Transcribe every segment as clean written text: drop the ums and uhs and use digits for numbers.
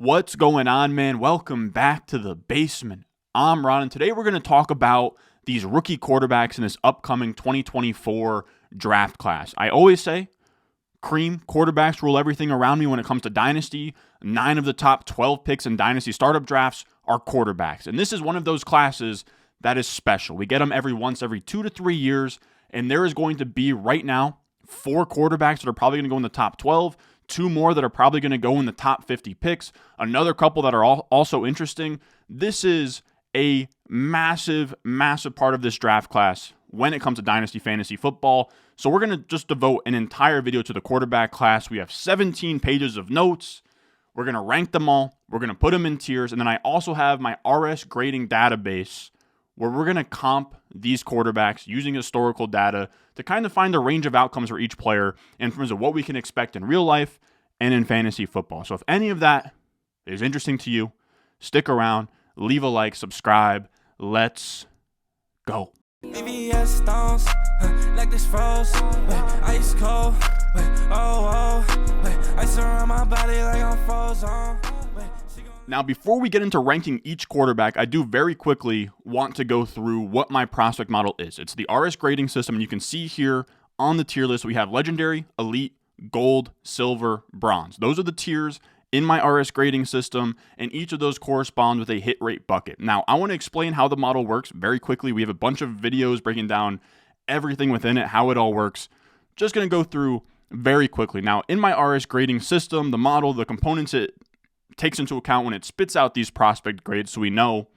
What's going on, man? Welcome back to the basement. I'm Ron, and today we're going to talk about these rookie quarterbacks in this upcoming 2024 draft class. I always say, cream quarterbacks rule everything around me when it comes to Dynasty. 9 of the top 12 picks in Dynasty startup drafts are quarterbacks. And this is one of those classes that is special. We get them every 2 to 3 years, and there is going to be right now 4 quarterbacks that are probably going to go in the top 12, 2 more that are probably going to go in the top 50 picks, another couple that are also interesting. This is a massive, massive part of this draft class when it comes to Dynasty Fantasy Football. So we're going to just devote an entire video to the quarterback class. We have 17 pages of notes. We're going to rank them all. We're going to put them in tiers. And then I also have my RS grading database where we're going to comp these quarterbacks using historical data to kind of find a range of outcomes for each player in terms of what we can expect in real life and in fantasy football. So if any of that is interesting to you, stick around, leave a like, subscribe. Let's go. VVS stones, like this froze, ice cold, ice around my body like I'm frozen. Now, before we get into ranking each quarterback, I do very quickly want to go through what my prospect model is. It's the RS grading system, and you can see here on the tier list, we have legendary, elite, gold, silver, bronze. Those are the tiers in my RS grading system, and each of those corresponds with a hit rate bucket. Now, I want to explain how the model works very quickly. We have a bunch of videos breaking down everything within it, how it all works. Just going to go through very quickly. Now, in my RS grading system, the model, the components it takes into account when it spits out these prospect grades so we know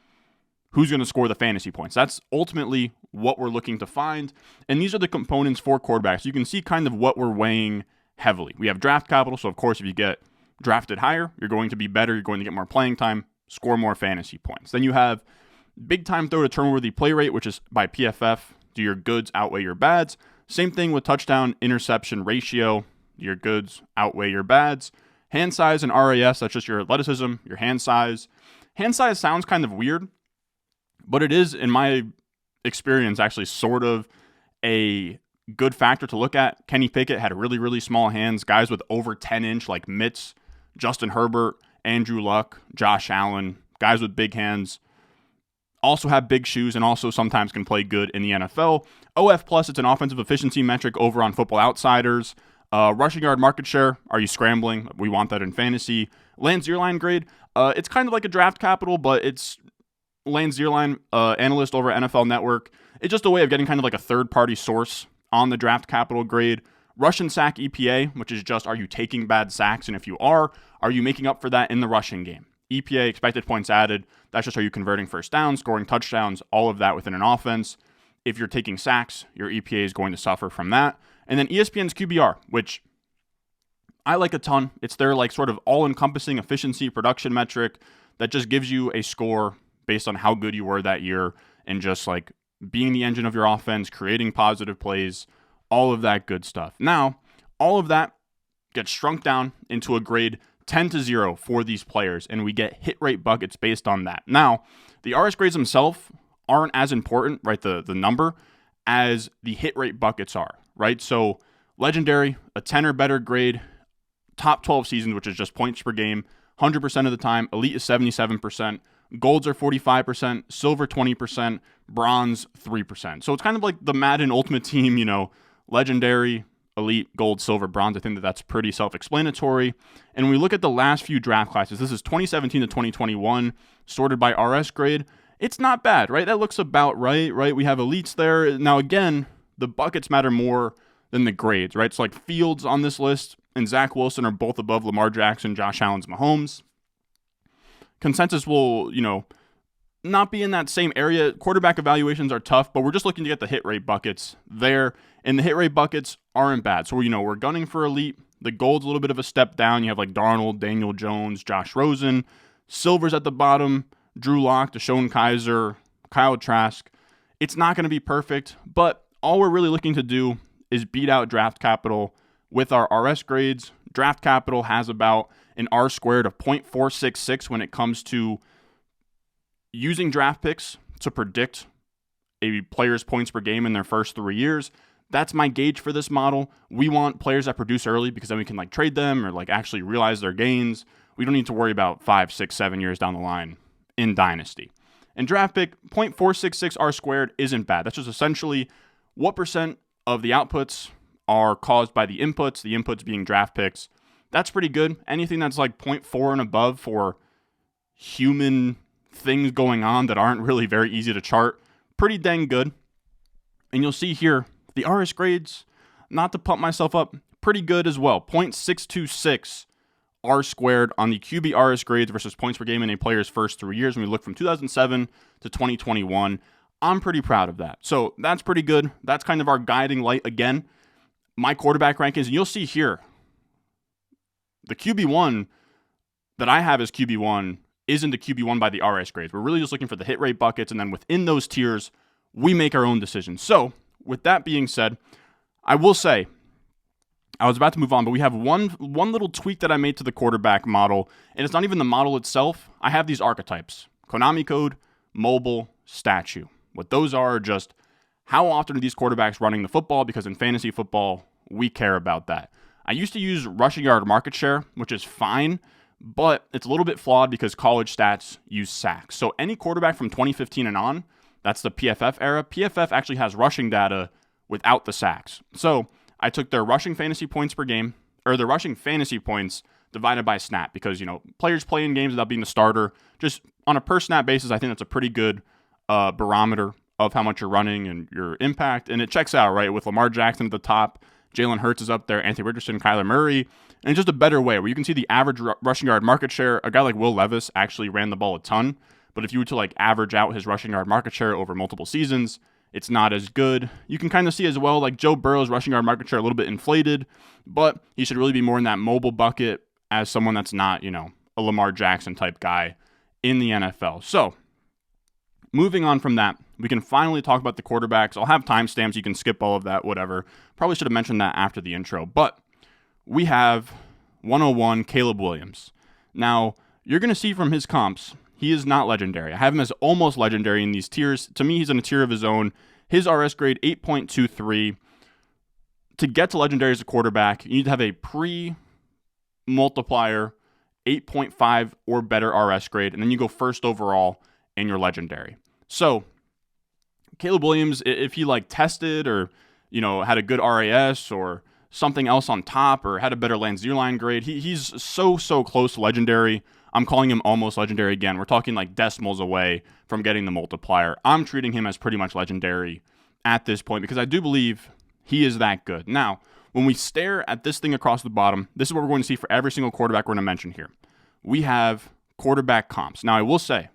who's going to score the fantasy points. That's ultimately what we're looking to find. And these are the components for quarterbacks. You can see kind of what we're weighing heavily. We have draft capital. So, of course, if you get drafted higher, you're going to be better. You're going to get more playing time, score more fantasy points. Then you have big time throw to turn worthy play rate, which is by PFF. Do your goods outweigh your bads? Same thing with touchdown interception ratio. Your goods outweigh your bads. Hand size and RAS, that's just your athleticism, your hand size. Hand size sounds kind of weird, but it is, in my experience, actually sort of a good factor to look at. Kenny Pickett had really, really small hands. Guys with over 10-inch like mitts, Justin Herbert, Andrew Luck, Josh Allen, guys with big hands also have big shoes and also sometimes can play good in the NFL. OF plus, it's an offensive efficiency metric over on Football Outsiders. Rushing yard market share, are you scrambling? We want that in fantasy. Land Zierlein grade, it's kind of like a draft capital, but it's Land Zierlein analyst over NFL Network. It's just a way of getting kind of like a third-party source on the draft capital grade. Rush and sack EPA, which is just, are you taking bad sacks? And if you are you making up for that in the rushing game? EPA, expected points added, that's just, are you converting first downs, scoring touchdowns, all of that within an offense. If you're taking sacks, your EPA is going to suffer from that. And then ESPN's QBR, which I like a ton. It's their like sort of all-encompassing efficiency production metric that just gives you a score based on how good you were that year and just like being the engine of your offense, creating positive plays, all of that good stuff. Now, all of that gets shrunk down into a grade 10-0 for these players, and we get hit rate buckets based on that. Now, the RS grades themselves aren't as important, right, the number, as the hit rate buckets are. Right, so legendary, a 10 or better grade, top 12 seasons, which is just points per game, 100% of the time. Elite is 77%. Golds are 45%. Silver 20%. Bronze 3%. So it's kind of like the Madden Ultimate Team, legendary, elite, gold, silver, bronze. I think that's pretty self-explanatory. And when we look at the last few draft classes, this is 2017 to 2021, sorted by RS grade. It's not bad, right? That looks about right? We have elites there. Now, again, the buckets matter more than the grades, right? So like Fields on this list and Zach Wilson are both above Lamar Jackson, Josh Allen's Mahomes. Consensus will, not be in that same area. Quarterback evaluations are tough, but we're just looking to get the hit rate buckets there. And the hit rate buckets aren't bad. So, we're gunning for elite. The gold's a little bit of a step down. You have like Darnold, Daniel Jones, Josh Rosen. Silver's at the bottom. Drew Lock, Deshaun Kaiser, Kyle Trask. It's not going to be perfect, but all we're really looking to do is beat out draft capital with our RS grades. Draft capital has about an R squared of 0.466 when it comes to using draft picks to predict a player's points per game in their first 3 years. That's my gauge for this model. We want players that produce early because then we can trade them or actually realize their gains. we don't need to worry about 5, 6, 7 years down the line in Dynasty. And draft pick, 0.466 R squared isn't bad. That's just essentially what percent of the outputs are caused by the inputs being draft picks. That's pretty good. Anything that's like 0.4 and above for human things going on that aren't really very easy to chart, pretty dang good. And you'll see here, the RS grades, not to pump myself up, pretty good as well. 0.626 R squared on the QB RS grades versus points per game in a player's first 3 years. When we look from 2007 to 2021, I'm pretty proud of that. So that's pretty good. That's kind of our guiding light again. My quarterback rankings, and you'll see here, the QB1 that I have as QB1 isn't the QB1 by the RS grades. We're really just looking for the hit rate buckets, and then within those tiers, we make our own decisions. So with that being said, I will say, I was about to move on, but we have one little tweak that I made to the quarterback model, and it's not even the model itself. I have these archetypes: Konami code, mobile, statue. What those are just how often are these quarterbacks running the football, because in fantasy football, we care about that. I used to use rushing yard market share, which is fine, but it's a little bit flawed because college stats use sacks. So any quarterback from 2015 and on, that's the PFF era, PFF actually has rushing data without the sacks. So I took their rushing fantasy points per game, or their rushing fantasy points divided by snap, because, players play in games without being the starter. Just on a per snap basis, I think that's a pretty good barometer of how much you're running and your impact. And it checks out, right? With Lamar Jackson at the top, Jalen Hurts is up there, Anthony Richardson, Kyler Murray, and just a better way where you can see the average rushing yard market share. A guy like Will Levis actually ran the ball a ton, but if you were to average out his rushing yard market share over multiple seasons, it's not as good. You can kind of see as well, like Joe Burrow's rushing yard market share a little bit inflated, but he should really be more in that mobile bucket as someone that's not, a Lamar Jackson type guy in the NFL. So moving on from that, we can finally talk about the quarterbacks. I'll have timestamps. You can skip all of that, whatever. Probably should have mentioned that after the intro, but we have 101 Caleb Williams. Now, you're going to see from his comps, he is not legendary. I have him as almost legendary in these tiers. To me, he's in a tier of his own. His RS grade, 8.23. To get to legendary as a quarterback, you need to have a pre-multiplier 8.5 or better RS grade, and then you go first overall and you're legendary. So, Caleb Williams, if he tested or, had a good RAS or something else on top or had a better Lanzierline grade, he's so close to legendary. I'm calling him almost legendary again. We're talking decimals away from getting the multiplier. I'm treating him as pretty much legendary at this point because I do believe he is that good. Now, when we stare at this thing across the bottom, this is what we're going to see for every single quarterback we're going to mention here. We have quarterback comps. Now, I will say,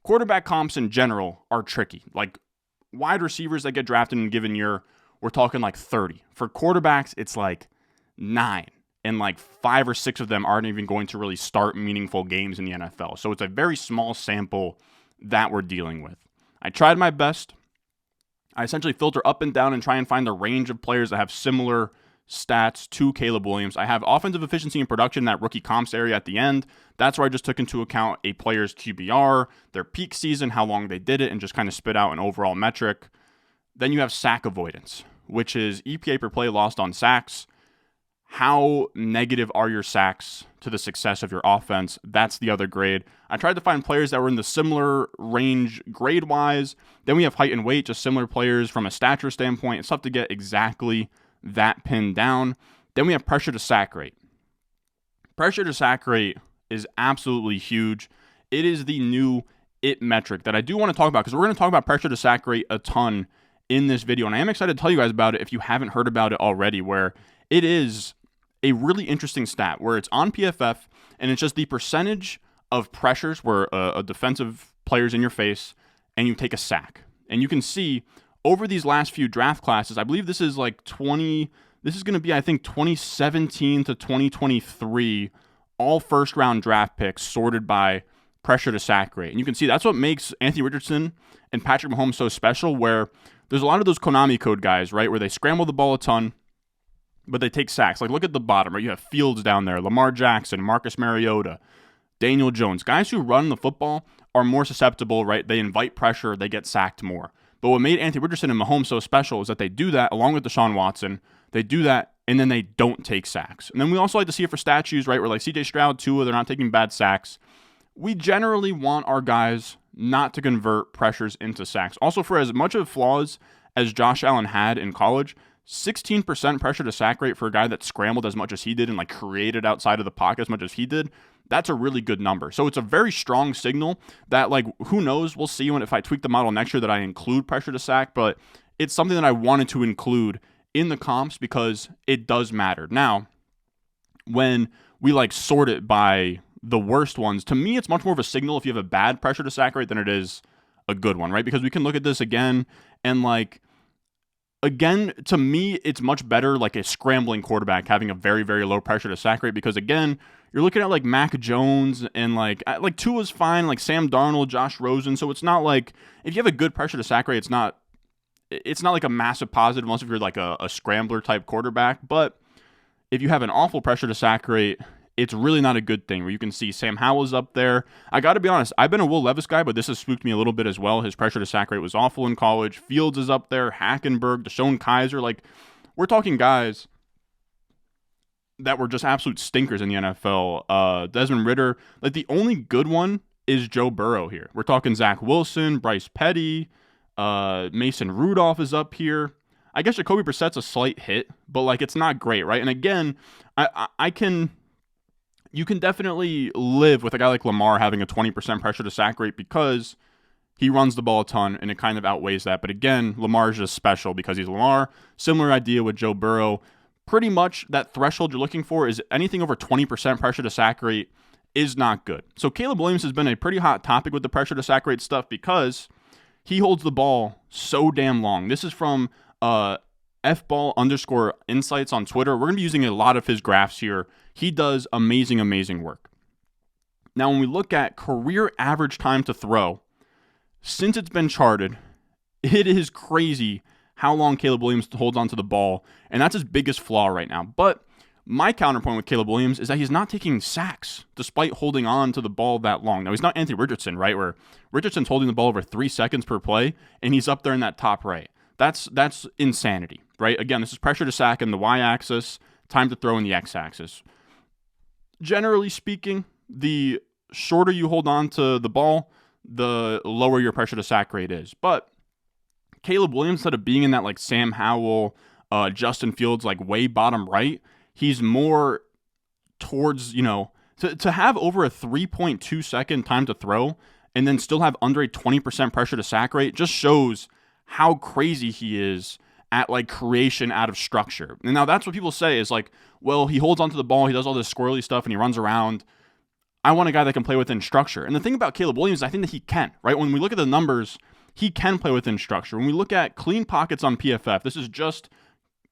quarterback comps in general are tricky. Wide receivers that get drafted in a given year, we're talking 30. For quarterbacks, it's 9. And 5 or 6 of them aren't even going to really start meaningful games in the NFL. So it's a very small sample that we're dealing with. I tried my best. I essentially filter up and down and try and find the range of players that have similar stats to Caleb Williams. I have offensive efficiency and production in that rookie comps area at the end. That's where I just took into account a player's QBR, their peak season, how long they did it, and just kind of spit out an overall metric. Then you have sack avoidance, which is EPA per play lost on sacks. How negative are your sacks to the success of your offense? That's the other grade. I tried to find players that were in the similar range grade-wise. Then we have height and weight, just similar players from a stature standpoint. It's tough to get exactly that pinned down. Then we have pressure to sack rate. Pressure to sack rate is absolutely huge. It is the new IT metric that I do want to talk about because we're going to talk about pressure to sack rate a ton in this video. And I am excited to tell you guys about it if you haven't heard about it already, where it is a really interesting stat where it's on PFF and it's just the percentage of pressures where a defensive player's in your face and you take a sack. And you can see over these last few draft classes, I believe this is this is going to be, I think, 2017 to 2023, all first round draft picks sorted by pressure to sack rate. And you can see that's what makes Anthony Richardson and Patrick Mahomes so special, where there's a lot of those Konami code guys, right, where they scramble the ball a ton, but they take sacks. Look at the bottom, right? You have Fields down there, Lamar Jackson, Marcus Mariota, Daniel Jones. Guys who run the football are more susceptible, right? They invite pressure, they get sacked more. But what made Anthony Richardson and Mahomes so special is that they do that along with Deshaun Watson. They do that and then they don't take sacks. And then we also like to see it for statues, right? Where like CJ Stroud, Tua, they're not taking bad sacks. We generally want our guys not to convert pressures into sacks. Also, for as much of flaws as Josh Allen had in college, 16% pressure to sack rate for a guy that scrambled as much as he did and like created outside of the pocket as much as he did, that's a really good number. So it's a very strong signal that, like, who knows, we'll see when if I tweak the model next year that I include pressure to sack, but it's something that I wanted to include in the comps because it does matter. Now, when we like sort it by the worst ones, to me, it's much more of a signal if you have a bad pressure to sack rate than it is a good one, right? Because we can look at this again and like, again, to me, it's much better like a scrambling quarterback having a very, very low pressure to sack rate because, again, you're looking at like Mac Jones and like Tua's fine, like Sam Darnold, Josh Rosen. So it's not like if you have a good pressure to sack rate, it's not like a massive positive unless if you're like a scrambler type quarterback. But if you have an awful pressure to sack rate, it's really not a good thing where you can see Sam Howell's up there. I got to be honest, I've been a Will Levis guy, but this has spooked me a little bit as well. His pressure to sack rate was awful in college. Fields is up there, Hackenberg, Deshaun Kaiser. Like, we're talking guys that were just absolute stinkers in the NFL. Desmond Ridder, like the only good one is Joe Burrow here. We're talking Zach Wilson, Bryce Petty, Mason Rudolph is up here. I guess Jacoby Brissett's a slight hit, but like it's not great, right? And again, you can definitely live with a guy like Lamar having a 20% pressure to sack rate because he runs the ball a ton and it kind of outweighs that. But again, Lamar's just special because he's Lamar. Similar idea with Joe Burrow. Pretty much that threshold you're looking for is anything over 20% pressure to sack rate is not good. So Caleb Williams has been a pretty hot topic with the pressure to sack rate stuff because he holds the ball so damn long. This is from fball_insights on Twitter. We're going to be using a lot of his graphs here. He does amazing, amazing work. Now, when we look at career average time to throw, since it's been charted, it is crazy how long Caleb Williams holds onto the ball, and that's his biggest flaw right now. But my counterpoint with Caleb Williams is that he's not taking sacks despite holding on to the ball that long. Now, he's not Anthony Richardson, right, where Richardson's holding the ball over 3 seconds per play, and he's up there in that top right. That's insanity, right? Again, this is pressure to sack in the y-axis, time to throw in the x-axis. Generally speaking, the shorter you hold on to the ball, the lower your pressure to sack rate is. But Caleb Williams, instead of being in that like Sam Howell, Justin Fields, like way bottom right, he's more towards, to have over a 3.2 second time to throw and then still have under a 20% pressure to sack rate just shows how crazy he is at like creation out of structure. And now that's what people say is like, well, he holds onto the ball, he does all this squirrely stuff and he runs around. I want a guy that can play within structure. And the thing about Caleb Williams, I think that he can, right? When we look at the numbers, he can play within structure. When we look at clean pockets on PFF, this is just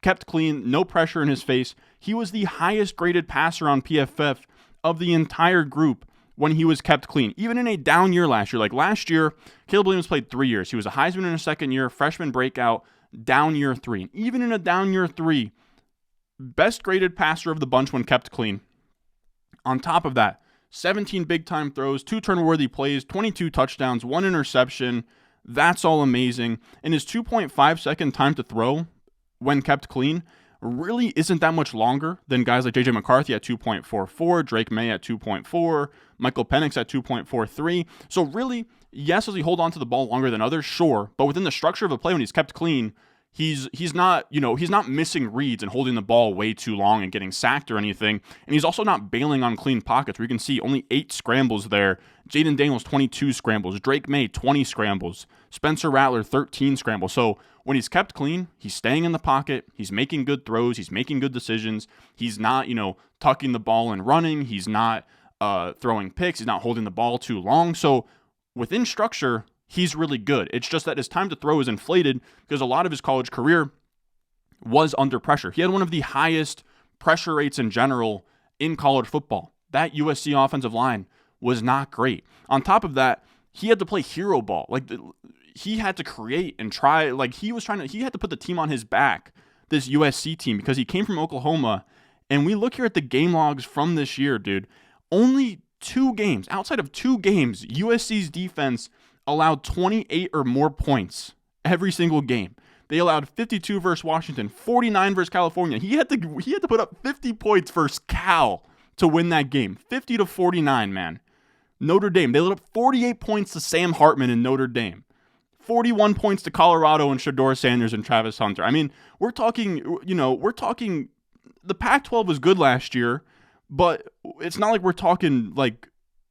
kept clean, no pressure in his face. He was the highest graded passer on PFF of the entire group when he was kept clean. Even in a down year last year, like last year, Caleb Williams played 3 years. He was a Heisman in his second year, freshman breakout, down year 3. And even in a down year 3, best graded passer of the bunch when kept clean. On top of that, 17 big-time throws, 2 turnover-worthy plays, 22 touchdowns, 1 interception. That's all amazing. And his 2.5 second time to throw when kept clean really isn't that much longer than guys like JJ McCarthy at 2.44, Drake Maye at 2.4, Michael Penix at 2.43. So really, yes, does he hold on to the ball longer than others? Sure. But within the structure of a play when he's kept clean, he's not missing reads and holding the ball way too long and getting sacked or anything. And he's also not bailing on clean pockets where you can see only 8 scrambles there. Jayden Daniels, 22 scrambles. Drake Maye, 20 scrambles. Spencer Rattler, 13 scrambles. So when he's kept clean, he's staying in the pocket. He's making good throws. He's making good decisions. He's not, tucking the ball and running. He's not throwing picks. He's not holding the ball too long. So within structure, he's really good. It's just that his time to throw is inflated because a lot of his college career was under pressure. He had one of the highest pressure rates in general in college football. That USC offensive line was not great. On top of that, he had to play hero ball. Like he had to create and try. Like he had to put the team on his back, this USC team, because he came from Oklahoma. And we look here at the game logs from this year, dude. Only 2 games, outside of 2 games, USC's defense allowed 28 or more points every single game. They allowed 52 versus Washington, 49 versus California. He had to put up 50 points versus Cal to win that game. 50-49, man. Notre Dame, they let up 48 points to Sam Hartman in Notre Dame. 41 points to Colorado and Shedeur Sanders and Travis Hunter. I mean, we're talking the Pac-12 was good last year, but it's not like we're talking like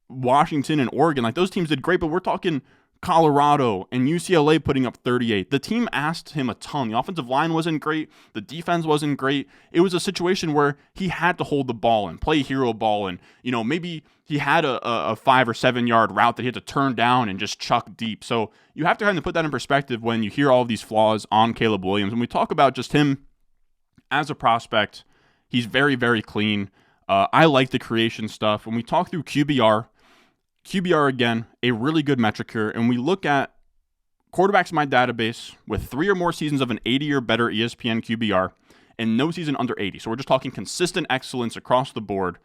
Washington and Oregon. Like those teams did great, but we're talking Colorado and UCLA putting up 38. The team asked him a ton. The offensive line wasn't great. The defense wasn't great. It was a situation where he had to hold the ball and play hero ball. And, maybe he had a 5 or 7 yard route that he had to turn down and just chuck deep. So you have to kind of put that in perspective when you hear all of these flaws on Caleb Williams. When we talk about just him as a prospect, he's very, very clean. I like the creation stuff. When we talk through QBR, again, a really good metric here. And we look at quarterbacks in my database with 3 or more seasons of an 80 or better ESPN QBR and no season under 80. So we're just talking consistent excellence across the board.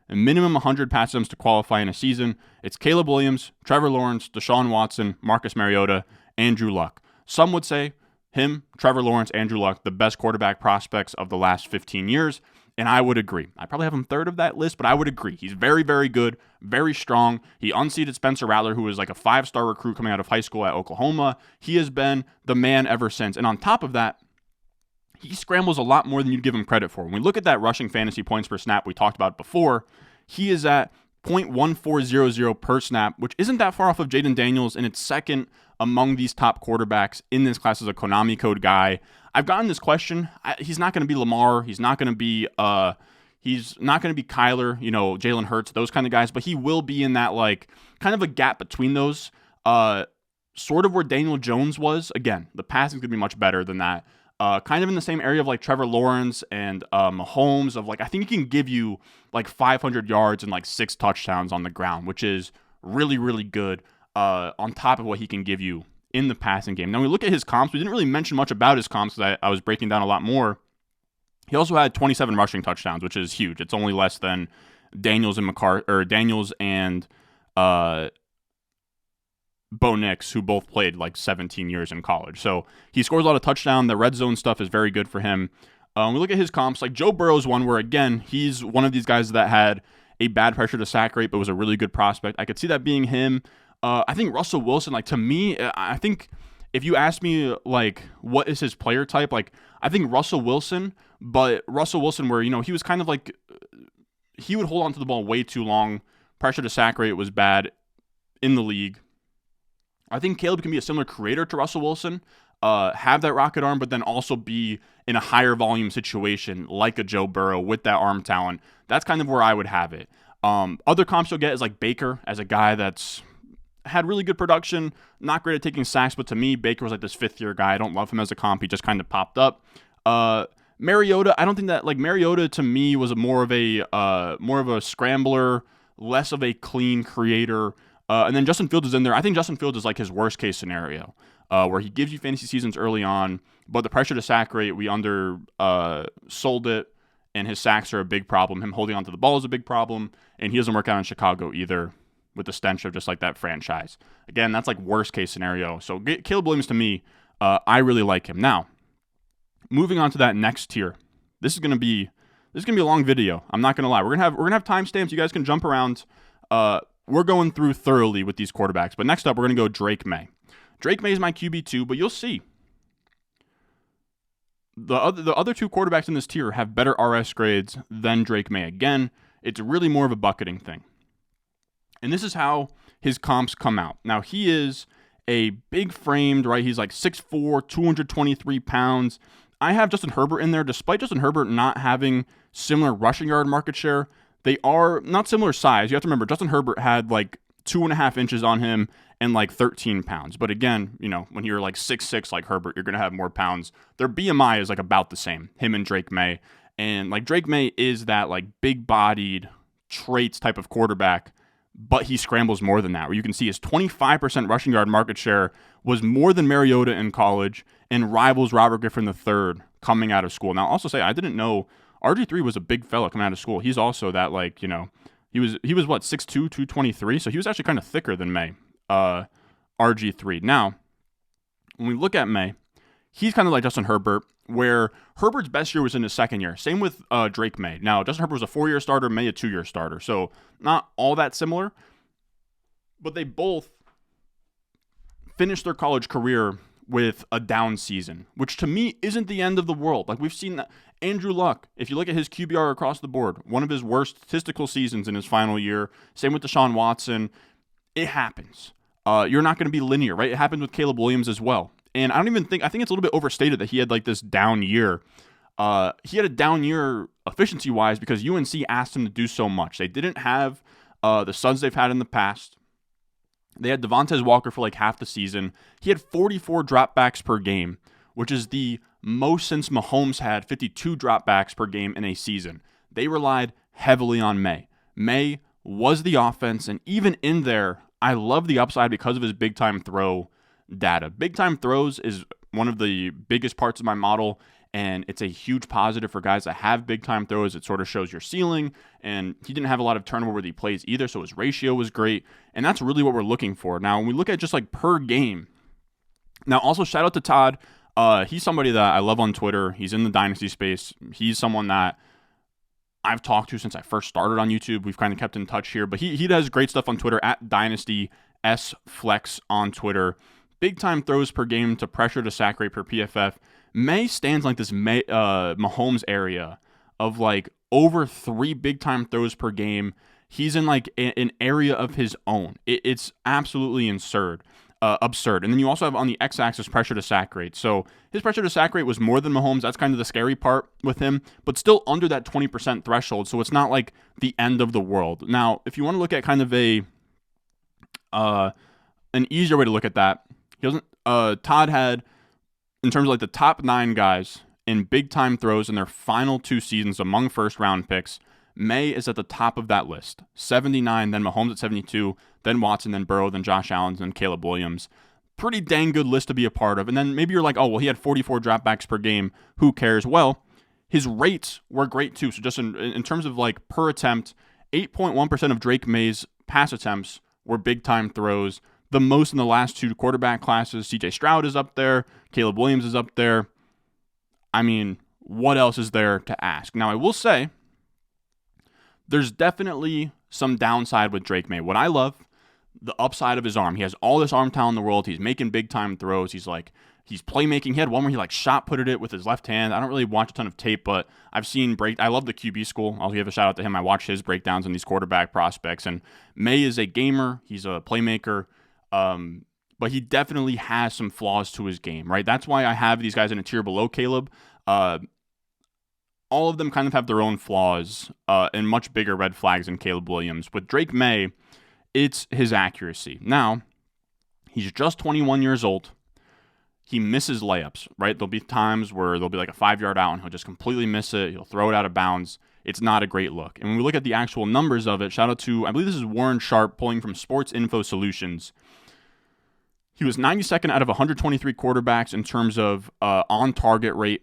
A minimum 100 pass attempts to qualify in a season. It's Caleb Williams, Trevor Lawrence, Deshaun Watson, Marcus Mariota, Andrew Luck. Some would say him, Trevor Lawrence, Andrew Luck, the best quarterback prospects of the last 15 years. And I would agree. I probably have him third of that list, but I would agree. He's very, very good, very strong. He unseated Spencer Rattler, who was like a 5-star recruit coming out of high school at Oklahoma. He has been the man ever since. And on top of that, he scrambles a lot more than you'd give him credit for. When we look at that rushing fantasy points per snap we talked about before, he is at 0.1400 per snap, which isn't that far off of Jayden Daniels, and it's second among these top quarterbacks in this class as a Konami code guy. I've gotten this question. He's not going to be Lamar. He's not going to be Kyler, Jalen Hurts, those kind of guys, but he will be in that like kind of a gap between those, sort of where Daniel Jones was. Again, the passing is going to be much better than that. Kind of in the same area of like Trevor Lawrence and Mahomes of like, I think he can give you like 500 yards and like 6 touchdowns on the ground, which is really, really good on top of what he can give you in the passing game. Now we look at his comps. We didn't really mention much about his comps because I was breaking down a lot more. He also had 27 rushing touchdowns, which is huge. It's only less than Daniels and Bo Nix, who both played like 17 years in college. So he scores a lot of touchdown. The red zone stuff is very good for him. We look at his comps. Like Joe Burrow's one where, again, he's one of these guys that had a bad pressure to sack rate, but was a really good prospect. I could see that being him. I think Russell Wilson, like to me, I think if you ask me like what is his player type, like I think Russell Wilson, but Russell Wilson where, he was kind of like, he would hold on to the ball way too long. Pressure to sack rate was bad in the league. I think Caleb can be a similar creator to Russell Wilson, have that rocket arm, but then also be in a higher volume situation like a Joe Burrow with that arm talent. That's kind of where I would have it. Other comps you'll get is like Baker as a guy that's had really good production, not great at taking sacks, but to me, Baker was like this 5th-year guy. I don't love him as a comp. He just kind of popped up. Mariota, I don't think that, like Mariota to me was more of a scrambler, less of a clean creator. And then Justin Fields is in there. I think Justin Fields is like his worst case scenario, where he gives you fantasy seasons early on, but the pressure to sack rate, we sold it, and his sacks are a big problem. Him holding onto the ball is a big problem, and he doesn't work out in Chicago either, with the stench of just like that franchise. Again, that's like worst case scenario. So Caleb Williams to me, I really like him. Now, moving on to that next tier. This is gonna be a long video. I'm not gonna lie. We're gonna have timestamps. You guys can jump around. We're going through thoroughly with these quarterbacks. But next up, we're gonna go Drake Maye. Drake Maye is my QB2, but you'll see the other 2 quarterbacks in this tier have better RS grades than Drake Maye. Again, it's really more of a bucketing thing. And this is how his comps come out. Now, he is a big framed, right? He's like 6'4", 223 pounds. I have Justin Herbert in there. Despite Justin Herbert not having similar rushing yard market share, they are not similar size. You have to remember, Justin Herbert had like 2.5 inches on him and like 13 pounds. But again, when you're like 6'6" like Herbert, you're going to have more pounds. Their BMI is like about the same, him and Drake Maye. And like Drake Maye is that like big-bodied traits type of quarterback, but he scrambles more than that, where you can see his 25% rushing yard market share was more than Mariota in college and rivals Robert Griffin III coming out of school. Now, I'll also say, I didn't know RG3 was a big fella coming out of school. He's also that like, he was what, 6'2", 223, so he was actually kind of thicker than Maye, RG3. Now, when we look at Maye, he's kind of like Justin Herbert, where Herbert's best year was in his second year. Same with Drake Maye. Now, Justin Herbert was a 4-year starter, Maye a 2-year starter. So not all that similar, but they both finished their college career with a down season, which to me isn't the end of the world. Like we've seen that. Andrew Luck, if you look at his QBR across the board, one of his worst statistical seasons in his final year. Same with Deshaun Watson. It happens. You're not going to be linear, right? It happened with Caleb Williams as well. And I think it's a little bit overstated that he had like this down year. He had a down year efficiency-wise because UNC asked him to do so much. They didn't have the studs they've had in the past. They had Devontae Walker for like half the season. He had 44 dropbacks per game, which is the most since Mahomes had 52 dropbacks per game in a season. They relied heavily on Maye. Maye was the offense, and even in there, I love the upside because of his big-time throw data. Big-time throws is one of the biggest parts of my model, and it's a huge positive for guys that have big-time throws. It sort of shows your ceiling, and he didn't have a lot of turnover-worthy plays either, so his ratio was great, and that's really what we're looking for. Now, when we look at just like per game, now also shout out to Todd. He's somebody that I love on Twitter. He's in the Dynasty space. He's someone that I've talked to since I first started on YouTube. We've kind of kept in touch here, but he does great stuff on Twitter at Dynasty S Flex on Twitter. Big time throws per game to pressure to sack rate per PFF. Maye stands like this Mahomes area of like over 3 big time throws per game. He's in like an area of his own. It's absolutely absurd. And then you also have on the x-axis pressure to sack rate. So his pressure to sack rate was more than Mahomes. That's kind of the scary part with him, but still under that 20% threshold. So it's not like the end of the world. Now, if you want to look at kind of an easier way to look at that, Todd had, in terms of like the top 9 guys in big time throws in their final 2 seasons among first round picks, Maye is at the top of that list. 79, then Mahomes at 72, then Watson, then Burrow, then Josh Allen, then Caleb Williams. Pretty dang good list to be a part of. And then maybe you're like, oh, well, he had 44 dropbacks per game. Who cares? Well, his rates were great too. So just in terms of like per attempt, 8.1% of Drake Maye's pass attempts were big time throws. The most in the last 2 quarterback classes. CJ Stroud is up there. Caleb Williams is up there. I mean, what else is there to ask? Now, I will say, there's definitely some downside with Drake Maye. What I love, the upside of his arm. He has all this arm talent in the world. He's making big time throws. He's playmaking. He had one where he like shot putted it with his left hand. I don't really watch a ton of tape, but I've seen I love the QB school. I'll give a shout out to him. I watch his breakdowns on these quarterback prospects. And Maye is a gamer. He's a playmaker. But he definitely has some flaws to his game, right? That's why I have these guys in a tier below Caleb. All of them kind of have their own flaws and much bigger red flags than Caleb Williams. With Drake Maye, it's his accuracy. Now, he's just 21 years old. He misses layups, right? There'll be times where there'll be like a 5-yard out and he'll just completely miss it. He'll throw it out of bounds. It's not a great look. And when we look at the actual numbers of it, shout out to, I believe this is Warren Sharp pulling from Sports Info Solutions. He was 92nd out of 123 quarterbacks in terms of on-target rate,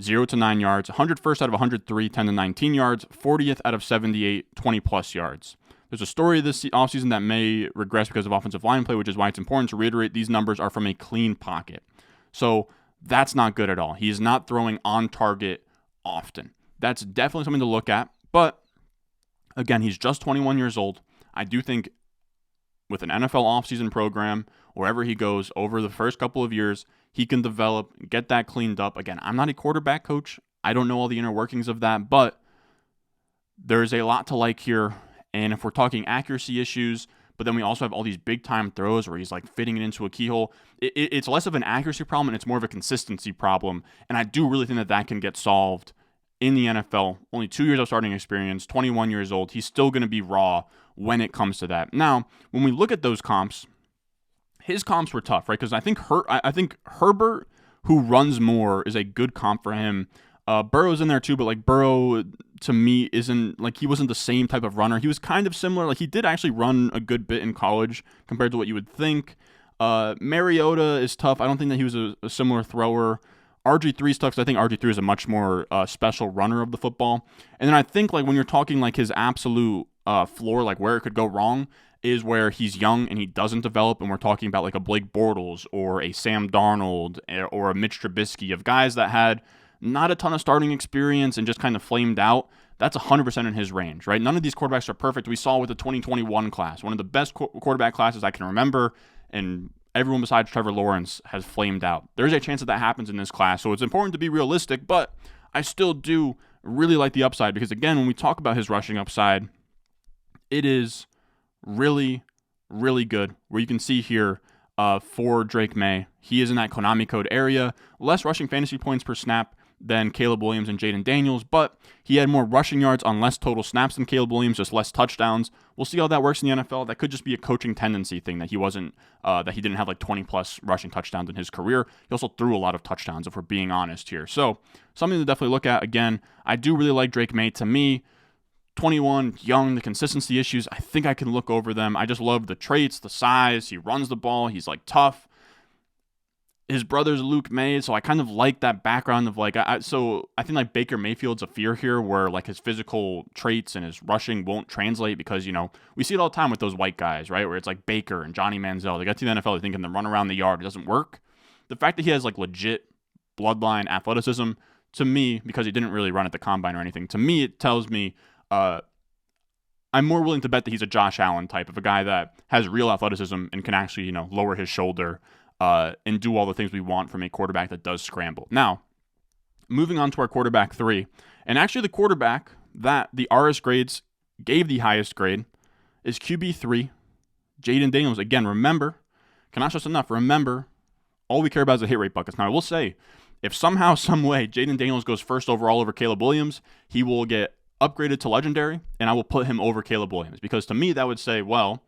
0 to 9 yards, 101st out of 103, 10 to 19 yards, 40th out of 78, 20-plus yards. There's a story this offseason that may regress because of offensive line play, which is why it's important to reiterate these numbers are from a clean pocket. So that's not good at all. He is not throwing on target often. That's definitely something to look at. But again, he's just 21 years old. I do think with an NFL offseason program, wherever he goes over the first couple of years, he can develop, get that cleaned up. Again, I'm not a quarterback coach. I don't know all the inner workings of that, but there's a lot to like here. And if we're talking accuracy issues, but then we also have all these big time throws where he's like fitting it into a keyhole, it's less of an accuracy problem and it's more of a consistency problem. And I do really think that can get solved in the NFL. Only 2 years of starting experience, 21 years old. He's still going to be raw when it comes to that. Now, when we look at those comps, his comps were tough, right? Because I think Herbert, who runs more, is a good comp for him. Burrow's in there too, but like Burrow to me isn't like, he wasn't the same type of runner. He was kind of similar. Like he did actually run a good bit in college compared to what you would think. Mariota is tough. I don't think that he was a similar thrower. RG3 is tough because I think RG3 is a much more special runner of the football. And then I think like when you're talking like his absolute floor, like where it could go wrong, is where he's young and he doesn't develop, and we're talking about like a Blake Bortles or a Sam Darnold or a Mitch Trubisky, of guys that had not a ton of starting experience and just kind of flamed out. That's 100% in his range, right? None of these quarterbacks are perfect. We saw with the 2021 class, one of the best quarterback classes I can remember, and everyone besides Trevor Lawrence has flamed out. There's a chance that happens in this class, so it's important to be realistic, but I still do really like the upside because, again, when we talk about his rushing upside, it is really, really good. Where you can see here for Drake Maye, he is in that Konami code area, less rushing fantasy points per snap than Caleb Williams and Jayden Daniels, but he had more rushing yards on less total snaps than Caleb Williams, just less touchdowns. We'll see how that works in the NFL. That could just be a coaching tendency thing that he wasn't, that he didn't have like 20 plus rushing touchdowns in his career. He also threw a lot of touchdowns, if we're being honest here. So something to definitely look at. Again, I do really like Drake Maye. To me, 21, young, the consistency issues, I think I can look over them. I just love the traits, the size. He runs the ball. He's like tough. His brother's Luke Maye, so I kind of like that background of like, so I think like Baker Mayfield's a fear here where like his physical traits and his rushing won't translate because, you know, we see it all the time with those white guys, right? Where it's like Baker and Johnny Manziel. They get to the NFL, they think them run around the yard. It doesn't work. The fact that he has like legit bloodline athleticism, to me, because he didn't really run at the combine or anything, to me, it tells me I'm more willing to bet that he's a Josh Allen type of a guy that has real athleticism and can actually, you know, lower his shoulder and do all the things we want from a quarterback that does scramble. Now, moving on to our quarterback 3, and actually the quarterback that the RS grades gave the highest grade is QB3, Jayden Daniels. Again, remember, cannot stress enough, remember, all we care about is the hit rate buckets. Now, I will say, if somehow, some way, Jayden Daniels goes first overall over Caleb Williams, he will get upgraded to legendary, and I will put him over Caleb Williams. Because to me, that would say, well,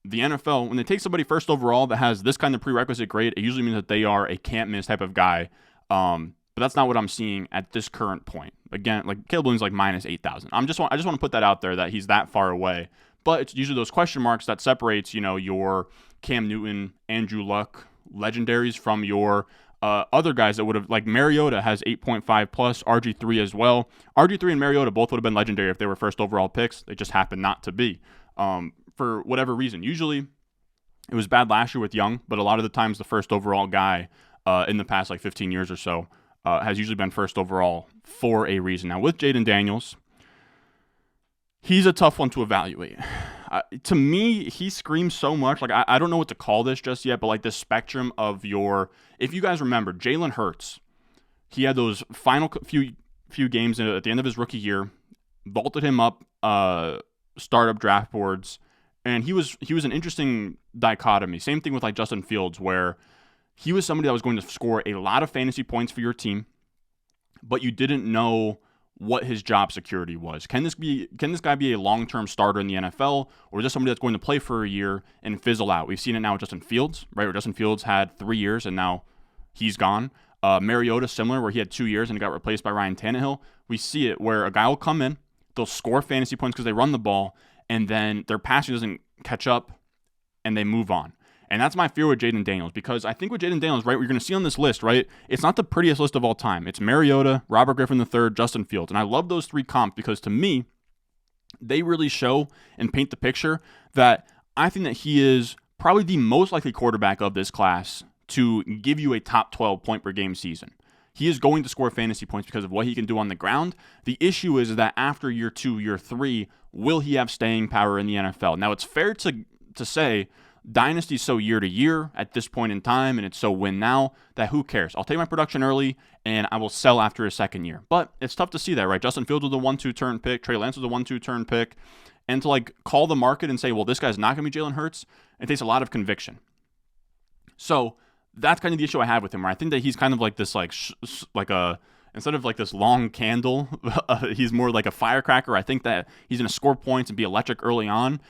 the NFL, when they take somebody first overall that has this kind of prerequisite grade, it usually means that they are a can't miss type of guy. But that's not what I'm seeing at this current point. Again, like Caleb Williams, like minus 8,000. I just want to put that out there that he's that far away. But it's usually those question marks that separates, you know, your Cam Newton, Andrew Luck legendaries from your other guys that would have, like Mariota has 8.5 plus, RG3 as well. RG3 and Mariota both would have been legendary if they were first overall picks. They just happened not to be. For whatever reason. Usually it was bad last year with Young, but a lot of the times the first overall guy in the past like 15 years or so has usually been first overall for a reason. Now with Jayden Daniels, he's a tough one to evaluate. To me, he screams so much. Like I don't know what to call this just yet, but like the spectrum of your, if you guys remember, Jalen Hurts, he had those final few games at the end of his rookie year, vaulted him up startup draft boards. And he was an interesting dichotomy. Same thing with like Justin Fields, where he was somebody that was going to score a lot of fantasy points for your team, but you didn't know what his job security was. Can this guy be a long-term starter in the NFL, or is this somebody that's going to play for a year and fizzle out? We've seen it now with Justin Fields, right? Where Justin Fields had 3 years and now he's gone. Mariota, similar, where he had 2 years and got replaced by Ryan Tannehill. We see it where a guy will come in, they'll score fantasy points because they run the ball, and then their passing doesn't catch up, and they move on. And that's my fear with Jayden Daniels, because I think with Jayden Daniels, right, we're going to see on this list, right, it's not the prettiest list of all time. It's Mariota, Robert Griffin III, Justin Fields. And I love those 3 comps because to me, they really show and paint the picture that I think that he is probably the most likely quarterback of this class to give you a top 12 point per game season. He is going to score fantasy points because of what he can do on the ground. The issue is that after year 2, year 3, will he have staying power in the NFL? Now, it's fair to say Dynasty is so year to year at this point in time, and it's so win now that who cares? I'll take my production early, and I will sell after a second year. But it's tough to see that, right? Justin Fields was a 1-2 turn pick. Trey Lance was a 1-2 turn pick. And to like call the market and say, well, this guy's not going to be Jalen Hurts, it takes a lot of conviction. So that's kind of the issue I have with him, where I think that he's kind of like this, instead of like this long candle, he's more like a firecracker. I think that he's going to score points and be electric early on.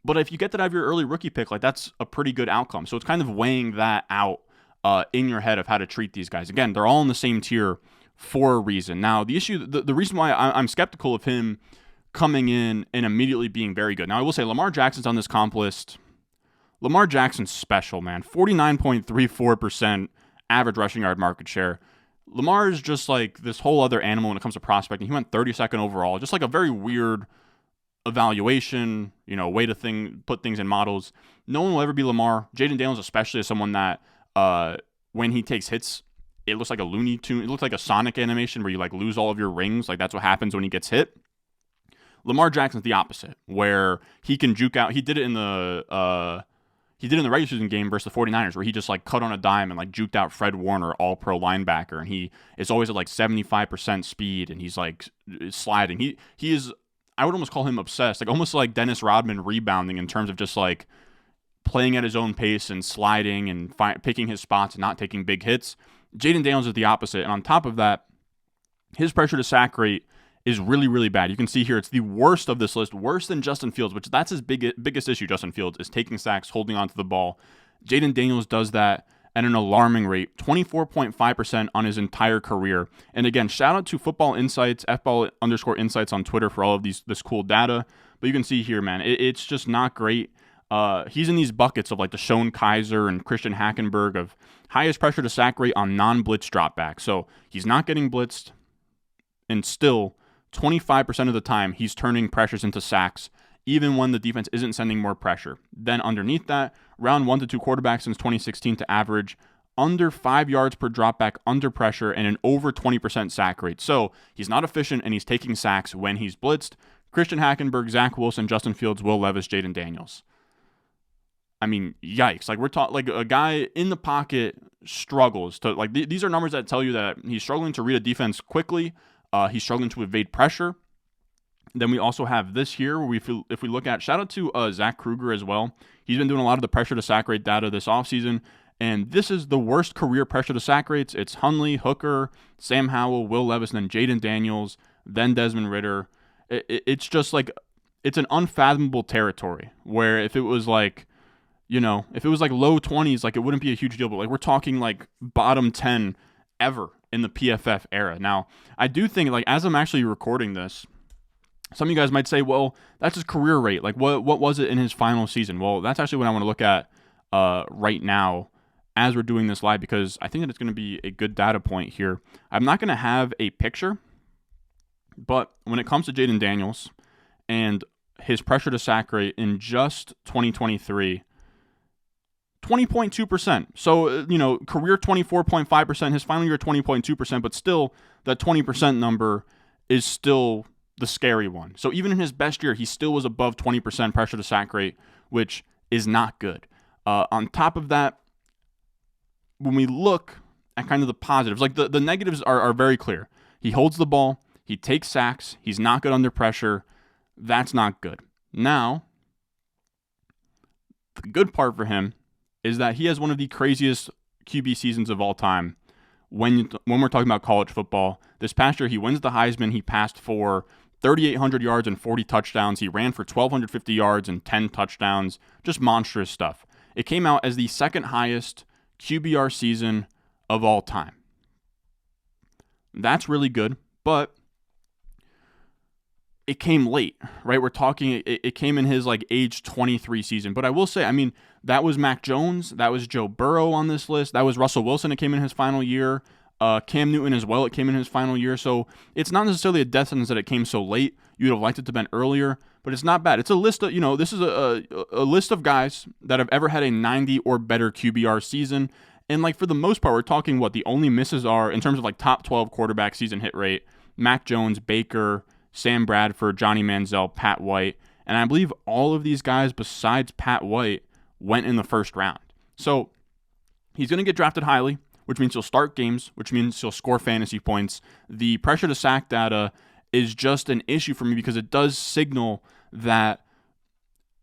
But if you get that out of your early rookie pick, like that's a pretty good outcome. So it's kind of weighing that out in your head of how to treat these guys. Again, they're all in the same tier for a reason. Now, the issue, the reason why I'm skeptical of him coming in and immediately being very good. Now, I will say Lamar Jackson's on this comp list. Lamar Jackson's special, man. 49.34% average rushing yard market share. Lamar is just like this whole other animal when it comes to prospecting. He went 32nd overall. Just like a very weird evaluation, way to put things in models. No one will ever be Lamar. Jayden Daniels especially is someone that when he takes hits, it looks like a Looney Tune. It looks like a Sonic animation where you lose all of your rings. That's what happens when he gets hit. Lamar Jackson's the opposite, where he can juke out. He did it in the regular season game versus the 49ers, where he just cut on a dime and juked out Fred Warner, all-pro linebacker, and he is always at 75% speed, and he's sliding. He is, I would almost call him obsessed, almost like Dennis Rodman rebounding in terms of just playing at his own pace and sliding and picking his spots and not taking big hits. Jayden Daniels is the opposite, and on top of that, his pressure to sack rate is really, really bad. You can see here it's the worst of this list, worse than Justin Fields, which that's his biggest issue. Justin Fields is taking sacks, holding onto the ball. Jayden Daniels does that at an alarming rate, 24.5% on his entire career. And again, shout out to Football Insights, @FBall_insights on Twitter for all of this cool data. But you can see here, man, it's just not great. He's in these buckets of Deshaun Kaiser and Christian Hackenberg of highest pressure to sack rate on non-blitz dropback. So he's not getting blitzed, and still 25% of the time he's turning pressures into sacks, even when the defense isn't sending more pressure. Then underneath that, round 1 to 2 quarterbacks since 2016 to average under 5 yards per dropback under pressure and an over 20% sack rate. So he's not efficient, and he's taking sacks when he's blitzed. Christian Hackenberg, Zach Wilson, Justin Fields, Will Levis, Jayden Daniels. I mean, yikes. We're talking a guy in the pocket struggles to these are numbers that tell you that he's struggling to read a defense quickly. He's struggling to evade pressure. Then we also have this here where if we look at, shout out to Zach Kruger as well. He's been doing a lot of the pressure to sack rate data this offseason, and this is the worst career pressure to sack rates. It's Hundley, Hooker, Sam Howell, Will Levis, and then Jayden Daniels, then Desmond Ridder. It's just it's an unfathomable territory where if it was low 20s, it wouldn't be a huge deal, but we're talking bottom 10 ever in the PFF era. Now, I do think as I'm actually recording this, some of you guys might say, well, that's his career rate. What was it in his final season? Well, that's actually what I want to look at right now as we're doing this live, because I think that it's going to be a good data point here. I'm not going to have a picture, but when it comes to Jayden Daniels and his pressure to sack rate in just 2023, 20.2%. So, career 24.5%, his final year 20.2%, but still that 20% number is still the scary one. So even in his best year, he still was above 20% pressure to sack rate, which is not good. On top of that, when we look at kind of the positives, the negatives are very clear. He holds the ball, he takes sacks, he's not good under pressure. That's not good. Now, the good part for him is that he has one of the craziest QB seasons of all time when we're talking about college football. This past year, he wins the Heisman. He passed for 3,800 yards and 40 touchdowns. He ran for 1,250 yards and 10 touchdowns. Just monstrous stuff. It came out as the second highest QBR season of all time. That's really good, but it came late, right? We're talking, it came in his age 23 season. But I will say, that was Mac Jones, that was Joe Burrow on this list, that was Russell Wilson. It came in his final year. Cam Newton as well. It came in his final year. So it's not necessarily a death sentence that it came so late. You'd have liked it to have been earlier, but it's not bad. It's a list of, this is a list of guys that have ever had a 90 or better QBR season. And for the most part, we're talking the only misses are in terms of top 12 quarterback season hit rate: Mac Jones, Baker, Sam Bradford, Johnny Manziel, Pat White. And I believe all of these guys besides Pat White went in the first round. So he's going to get drafted highly, which means he'll start games, which means he'll score fantasy points. The pressure to sack data is just an issue for me because it does signal that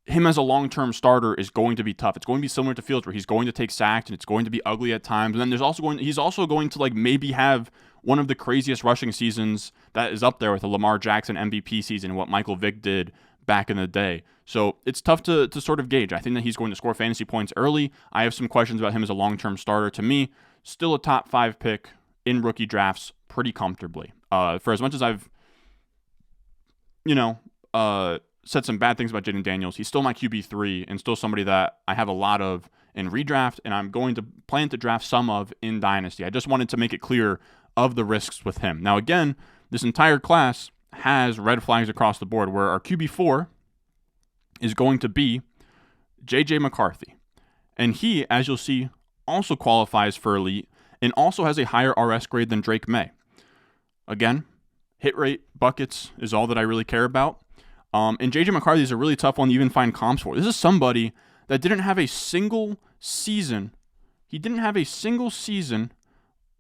him as a long-term starter is going to be tough. It's going to be similar to Fields, where he's going to take sacks and it's going to be ugly at times. And then he's also going to maybe have one of the craziest rushing seasons that is up there with the Lamar Jackson MVP season and what Michael Vick did back in the day. So it's tough to sort of gauge. I think that he's going to score fantasy points early. I have some questions about him as a long-term starter. To me, still a top 5 pick in rookie drafts pretty comfortably. For as much as I've, said some bad things about Jayden Daniels, he's still my QB3 and still somebody that I have a lot of in redraft, and I'm going to plan to draft some of in Dynasty. I just wanted to make it clear of the risks with him. Now, again, this entire class has red flags across the board, where our QB4 is going to be J.J. McCarthy. And he, as you'll see, also qualifies for elite and also has a higher RS grade than Drake Maye. Again, hit rate, buckets is all that I really care about. And J.J. McCarthy is a really tough one to even find comps for. This is somebody that didn't have a single season. He didn't have a single season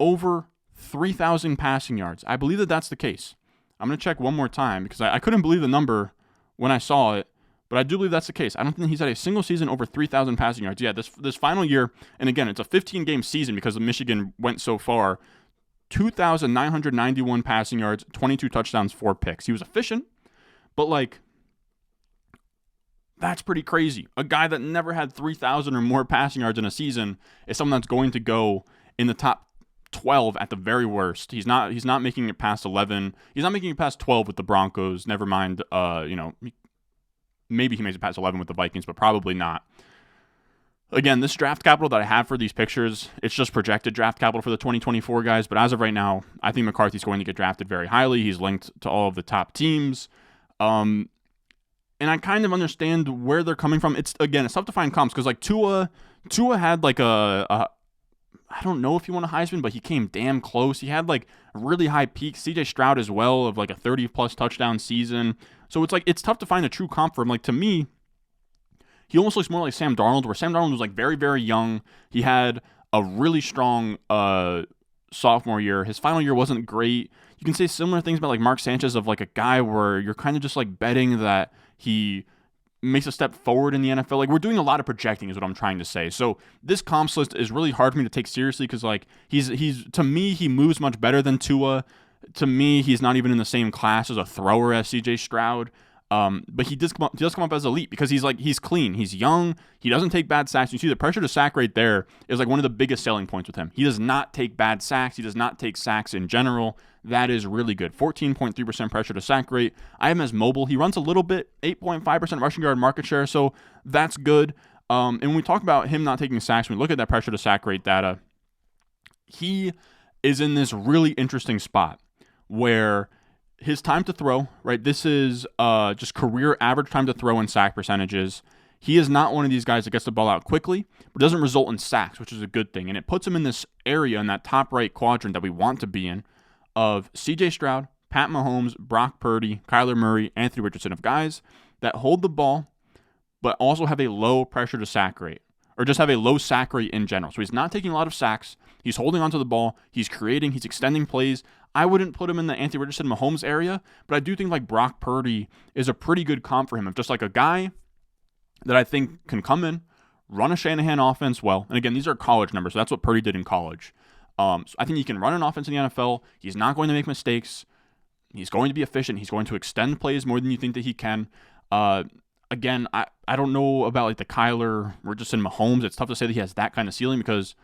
over 3,000 passing yards. I believe that that's the case. I'm going to check one more time because I couldn't believe the number when I saw it, but I do believe that's the case. I don't think he's had a single season over 3,000 passing yards. Yeah, this final year, and again, it's a 15-game season because Michigan went so far, 2,991 passing yards, 22 touchdowns, 4 picks. He was efficient, but like, that's pretty crazy. A guy that never had 3,000 or more passing yards in a season is someone that's going to go in the top 12 at the very worst. He's not making it past 11. He's not making it past 12 with the Broncos. Never mind, maybe he makes it past 11 with the Vikings, but probably not. Again, this draft capital that I have for these pictures, it's just projected draft capital for the 2024 guys, but as of right now, I think McCarthy's going to get drafted very highly. He's linked to all of the top teams. And I kind of understand where they're coming from. It's tough to find comps because like Tua had like I don't know if he won a Heisman, but he came damn close. He had like really high peaks. CJ Stroud as well of like a 30-plus touchdown season. So it's tough to find a true comp for him. Like to me, he almost looks more like Sam Darnold, where Sam Darnold was like very, very young. He had a really strong sophomore year. His final year wasn't great. You can say similar things about like Mark Sanchez of like a guy where you're kind of just like betting that he makes a step forward in the NFL. Like we're doing a lot of projecting is what I'm trying to say. So this comps list is really hard for me to take seriously because like he's to me, he moves much better than Tua. To me, he's not even in the same class as a thrower as CJ Stroud. But he does come up as elite because he's clean. He's young. He doesn't take bad sacks. You see the pressure to sack right there is like one of the biggest selling points with him. He does not take bad sacks. He does not take sacks in general. That is really good. 14.3% pressure to sack rate. I have him as mobile. He runs a little bit, 8.5% rushing yard market share, so that's good. And when we talk about him not taking sacks, when we look at that pressure to sack rate data, he is in this really interesting spot where his time to throw, right? This is just career average time to throw and sack percentages. He is not one of these guys that gets the ball out quickly, but doesn't result in sacks, which is a good thing. And it puts him in this area in that top right quadrant that we want to be in of CJ Stroud, Pat Mahomes, Brock Purdy, Kyler Murray, Anthony Richardson, of guys that hold the ball, but also have a low pressure to sack rate, or just have a low sack rate in general. So he's not taking a lot of sacks. He's holding onto the ball. He's creating. He's extending plays. I wouldn't put him in the Anthony Richardson, Mahomes area, but I do think like Brock Purdy is a pretty good comp for him of just like a guy that I think can come in, run a Shanahan offense well. And again, these are college numbers, so that's what Purdy did in college. So I think he can run an offense in the NFL. He's not going to make mistakes. He's going to be efficient. He's going to extend plays more than you think that he can. Again, I don't know about like the Kyler Richardson, Mahomes. It's tough to say that he has that kind of ceiling because,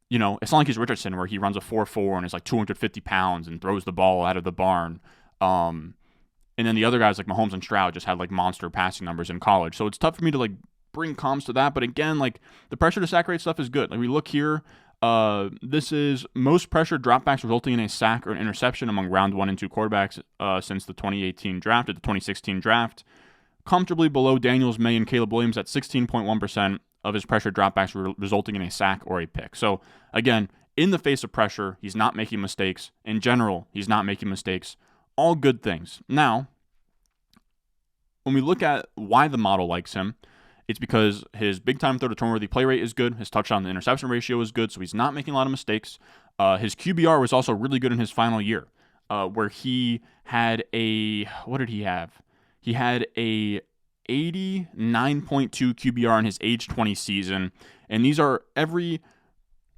you know, it's not like he's Richardson where he runs a 4.4 and is like 250 pounds and throws the ball out of the barn. And then the other guys like Mahomes and Stroud just had like monster passing numbers in college. So it's tough for me to like bring comps to that. But again, like the pressure to sack rate stuff is good. Like we look here, this is most pressure dropbacks resulting in a sack or an interception among round 1 and 2 quarterbacks since the 2018 draft or the 2016 draft. Comfortably below Daniels, Maye, and Caleb Williams at 16.1% of his pressure dropbacks resulting in a sack or a pick. So again, in the face of pressure, he's not making mistakes. In general, he's not making mistakes. All good things. Now, when we look at why the model likes him, it's because his big time throw to turnover play rate is good. His touchdown to interception ratio is good, so he's not making a lot of mistakes. His QBR was also really good in his final year, where he had what did he have? He had a 89.2 QBR in his age 20 season, and these are every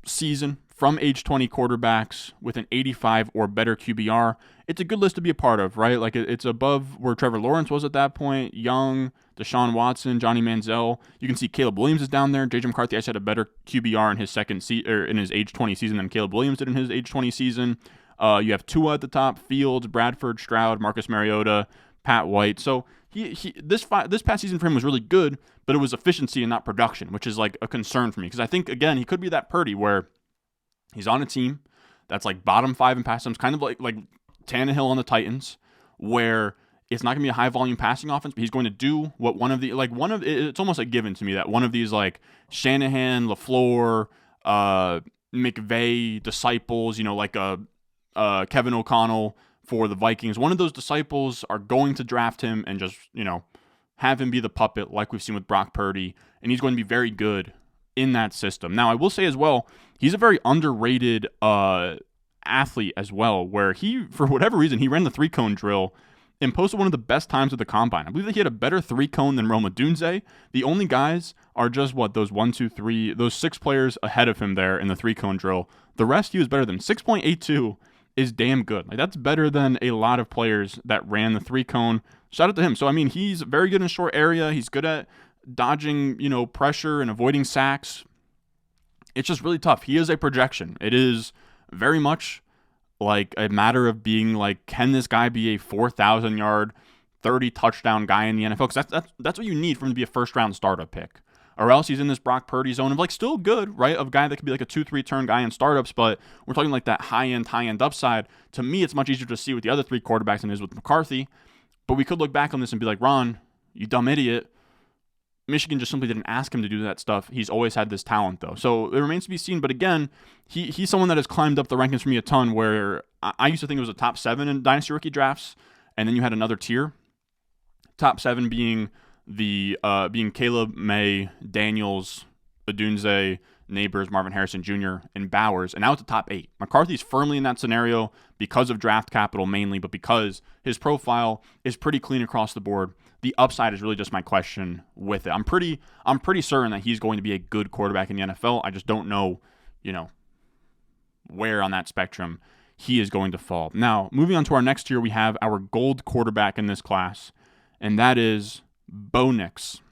season from age 20 quarterbacks with an 85 or better QBR. It's a good list to be a part of, right? Like it's above where Trevor Lawrence was at that point, Young, Deshaun Watson, Johnny Manziel. You can see Caleb Williams is down there. J.J. McCarthy actually had a better QBR in his in his age 20 season than Caleb Williams did in his age 20 season. You have Tua at the top, Fields, Bradford, Stroud, Marcus Mariota, Pat White. So this past season for him was really good, but it was efficiency and not production, which is like a concern for me because I think again he could be that Purdy where he's on a team that's like bottom 5 in pass attempts, kind of like Tannehill on the Titans, where it's not going to be a high volume passing offense, but he's going to do what it's almost a given to me that one of these like Shanahan, LaFleur, McVay disciples, like Kevin O'Connell for the Vikings, one of those disciples are going to draft him and just, have him be the puppet like we've seen with Brock Purdy, and he's going to be very good in that system. Now, I will say as well, he's a very underrated athlete as well, where he, for whatever reason, he ran the 3-cone drill and posted one of the best times at the combine. I believe that he had a better 3-cone than Rome Odunze. The only guys are just those 6 players ahead of him there in the 3-cone drill. The rest he was better than. 6.82 is damn good. Like, that's better than a lot of players that ran the 3-cone. Shout out to him. So, I mean, he's very good in short area. He's good at dodging, pressure and avoiding sacks. It's just really tough. He is a projection. It is very much like a matter of being like, can this guy be a 4,000 yard, 30 touchdown guy in the NFL? Because that's what you need for him to be a first round startup pick. Or else he's in this Brock Purdy zone of like still good, right? Of a guy that could be like a 2-3 turn guy in startups, but we're talking like that high end upside. To me, it's much easier to see with the other 3 quarterbacks than it is with McCarthy. But we could look back on this and be like, Ron, you dumb idiot. Michigan just simply didn't ask him to do that stuff. He's always had this talent, though. So it remains to be seen. But again, he's someone that has climbed up the rankings for me a ton, where I used to think it was a top 7 in Dynasty rookie drafts, and then you had another tier. Top 7 being being Caleb, Maye, Daniels, Odunze, Neighbors, Marvin Harrison Jr., and Bowers, and now it's the top 8. McCarthy's firmly in that scenario because of draft capital mainly, but because his profile is pretty clean across the board. The upside is really just my question with it. I'm pretty certain that he's going to be a good quarterback in the NFL. I just don't know, where on that spectrum he is going to fall. Now, moving on to our next tier, we have our gold quarterback in this class, and that is Bo Nix,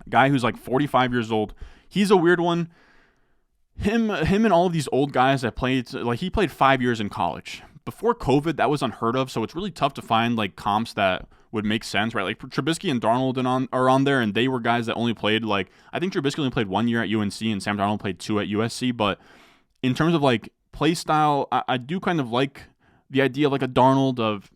a guy who's like 45 years old. He's a weird one. Him and all of these old guys that played, like he played 5 years in college. Before COVID, that was unheard of, so it's really tough to find like comps that would make sense, right? Like Trubisky and Darnold are on there, and they were guys that only played I think Trubisky only played 1 year at UNC, and Sam Darnold played 2 at USC. But in terms of like play style, I do kind of like the idea of like a Darnold of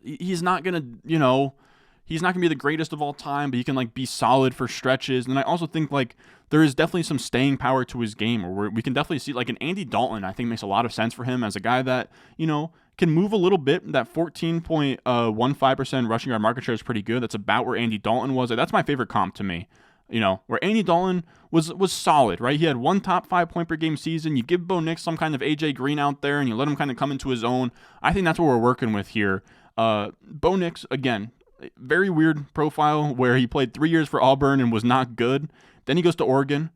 he's not gonna be the greatest of all time, but he can like be solid for stretches. And I also think like there is definitely some staying power to his game, or we can definitely see like an Andy Dalton. I think makes a lot of sense for him as a guy that can move a little bit. That 14.15% rushing yard market share is pretty good. That's about where Andy Dalton was. That's my favorite comp to me. Where Andy Dalton was solid, right? He had 1 top 5 point per game season. You give Bo Nix some kind of AJ Green out there, and you let him kind of come into his own. I think that's what we're working with here. Bo Nix, again, very weird profile where he played 3 years for Auburn and was not good. Then he goes to Oregon,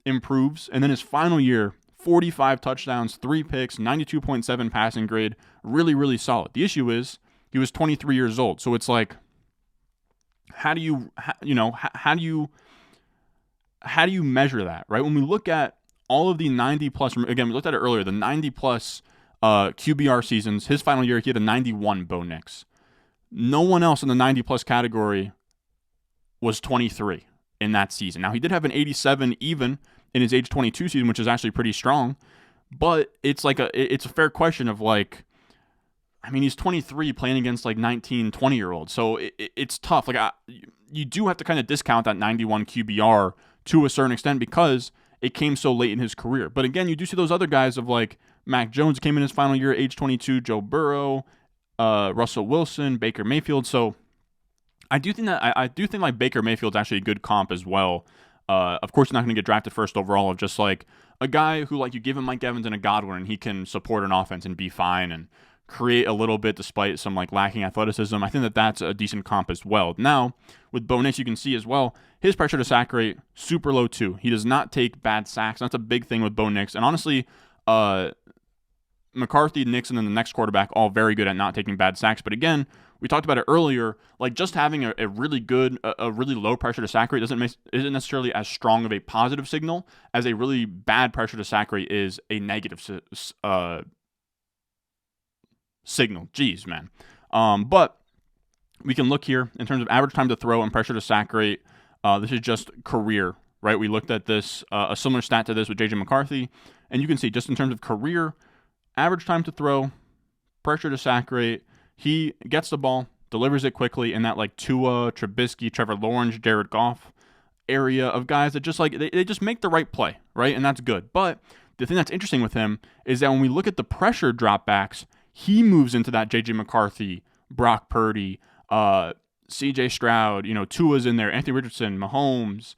improves, and then his final year, 45 touchdowns, 3 picks, 92.7 passing grade, really, really solid. The issue is he was 23 years old, so it's like, how do you measure that, right? When we look at all of the 90 plus, again, we looked at it earlier, the 90 plus QBR seasons. His final year, he had a 91 Bo Nix. No one else in the 90 plus category was 23 in that season. Now, he did have an 87 even in his age 22 season, which is actually pretty strong. But it's like it's a fair question of like, I mean, he's 23 playing against like 19, 20-year-olds. So it's tough. Like you do have to kind of discount that 91 QBR to a certain extent because it came so late in his career. But again, you do see those other guys of like Mac Jones came in his final year at age 22, Joe Burrow, Russell Wilson, Baker Mayfield. So I do think like Baker Mayfield's actually a good comp as well. Of course, he's not going to get drafted first overall, of just like a guy who like you give him Mike Evans and a Godwin, and he can support an offense and be fine and create a little bit despite some like lacking athleticism. I think that that's a decent comp as well. Now, with Bo Nix, you can see as well, his pressure to sack rate, super low too. He does not take bad sacks. That's a big thing with Bo Nix. And honestly, McCarthy, Nix, and then the next quarterback, all very good at not taking bad sacks. But again, we talked about it earlier, like just having a really good, a really low pressure to sack rate isn't necessarily as strong of a positive signal as a really bad pressure to sack rate is a negative signal. Jeez, man. But we can look here in terms of average time to throw and pressure to sack rate. This is just career, right? We looked at this, a similar stat to this with J.J. McCarthy, and you can see just in terms of career, average time to throw, pressure to sack rate, He gets the ball, delivers it quickly in that like Tua, Trubisky, Trevor Lawrence, Jared Goff area of guys that just like they just make the right play, right? And that's good. But the thing that's interesting with him is that when we look at the pressure dropbacks, he moves into that J.J. McCarthy, Brock Purdy, C.J. Stroud, Tua's in there, Anthony Richardson, Mahomes,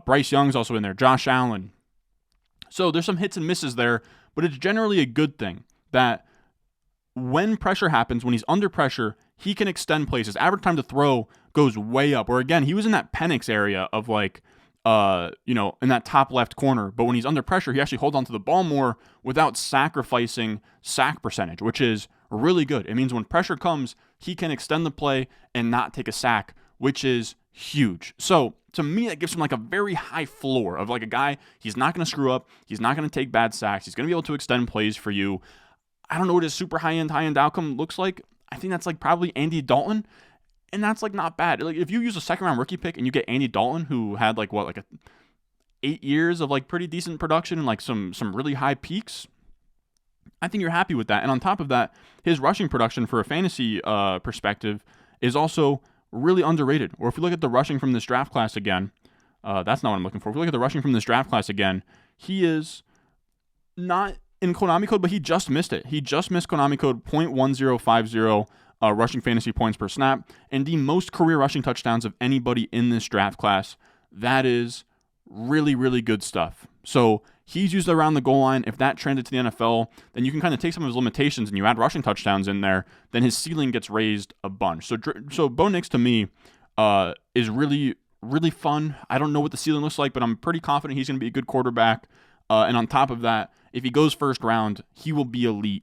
Bryce Young's also in there, Josh Allen. So there's some hits and misses there, but it's generally a good thing that when pressure happens, when he's under pressure, he can extend plays. His average time to throw goes way up. Or again, he was in that Penix area of like, in that top left corner. But when he's under pressure, he actually holds onto the ball more without sacrificing sack percentage, which is really good. It means when pressure comes, he can extend the play and not take a sack, which is huge. So to me, that gives him like a very high floor of like a guy, he's not going to screw up. He's not going to take bad sacks. He's going to be able to extend plays for you. I don't know what his super high-end outcome looks like. I think that's like probably Andy Dalton, and that's like not bad. Like if you use a second-round rookie pick and you get Andy Dalton, who had like 8 years of like pretty decent production and like some really high peaks, I think you're happy with that. And on top of that, his rushing production for a fantasy perspective is also really underrated. Or if you look at the rushing from this draft class again, that's not what I'm looking for. If you look at the rushing from this draft class again, he is not in Konami code, but he just missed it. He just missed Konami code .1050 rushing fantasy points per snap, and the most career rushing touchdowns of anybody in this draft class. That is really, really good stuff. So he's used around the goal line. If that trended to the NFL, then you can kind of take some of his limitations and you add rushing touchdowns in there, then his ceiling gets raised a bunch. So Bo Nix to me is really, really fun. I don't know what the ceiling looks like, but I'm pretty confident he's going to be a good quarterback. And on top of that, if he goes first round, he will be elite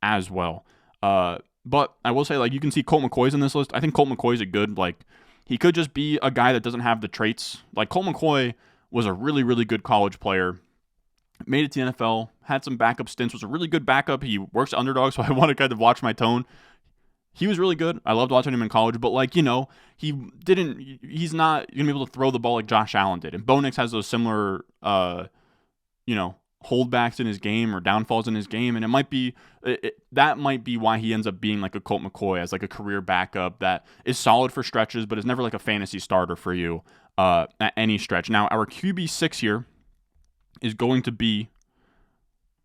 as well. But I will say, like, you can see Colt McCoy's in this list. I think Colt McCoy's a good, like, he could just be a guy that doesn't have the traits. Like, Colt McCoy was a really, really good college player. Made it to the NFL, had some backup stints, was a really good backup. He works underdog, so I want to kind of watch my tone. He was really good. I loved watching him in college, but like, he's not going to be able to throw the ball like Josh Allen did. And Bo Nix has those similar, holdbacks in his game or downfalls in his game, and that might be why he ends up being like a Colt McCoy as like a career backup that is solid for stretches, but is never like a fantasy starter for you at any stretch. Now, our QB6 here is going to be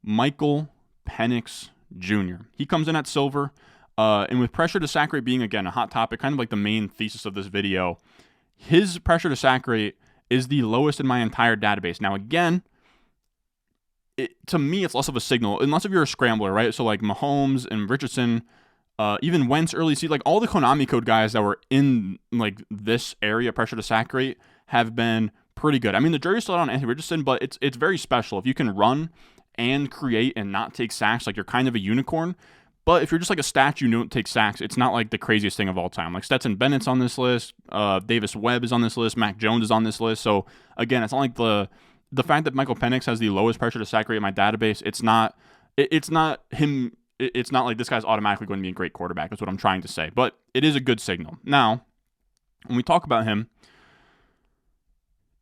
Michael Penix Jr. He comes in at silver, and with pressure to sack rate being, again, a hot topic, kind of like the main thesis of this video, his pressure to sack rate is the lowest in my entire database. Now, again, to me, it's less of a signal, unless if you're a scrambler, right? So like Mahomes and Richardson, even Wentz early season, like all the Konami code guys that were in like this area, pressure to sack rate, have been pretty good. I mean, the jury's still out on Anthony Richardson, but it's very special. If you can run and create and not take sacks, like you're kind of a unicorn. But if you're just like a statue and you don't take sacks, it's not like the craziest thing of all time. Like Stetson Bennett's on this list, Davis Webb is on this list, Mac Jones is on this list. So again, it's not like the fact that Michael Penix has the lowest pressure to sack rate in my database, it's not him. It's not like this guy's automatically going to be a great quarterback. That's what I'm trying to say. But it is a good signal. Now, when we talk about him,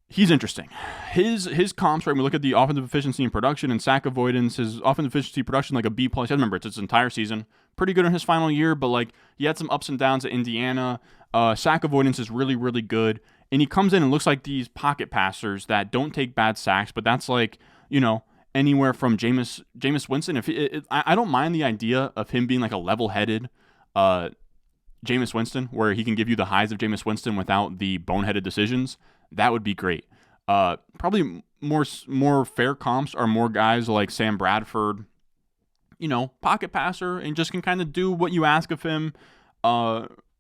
he's interesting. His comps, right, when we look at the offensive efficiency and production and sack avoidance, his offensive efficiency production, like a B+. Remember, it's his entire season. Pretty good in his final year, but like he had some ups and downs at Indiana. Sack avoidance is really, really good. And he comes in and looks like these pocket passers that don't take bad sacks, but that's like, anywhere from Jameis Winston. I don't mind the idea of him being like a level-headed Jameis Winston, where he can give you the highs of Jameis Winston without the boneheaded decisions. That would be great. Probably more fair comps are more guys like Sam Bradford, pocket passer, and just can kind of do what you ask of him.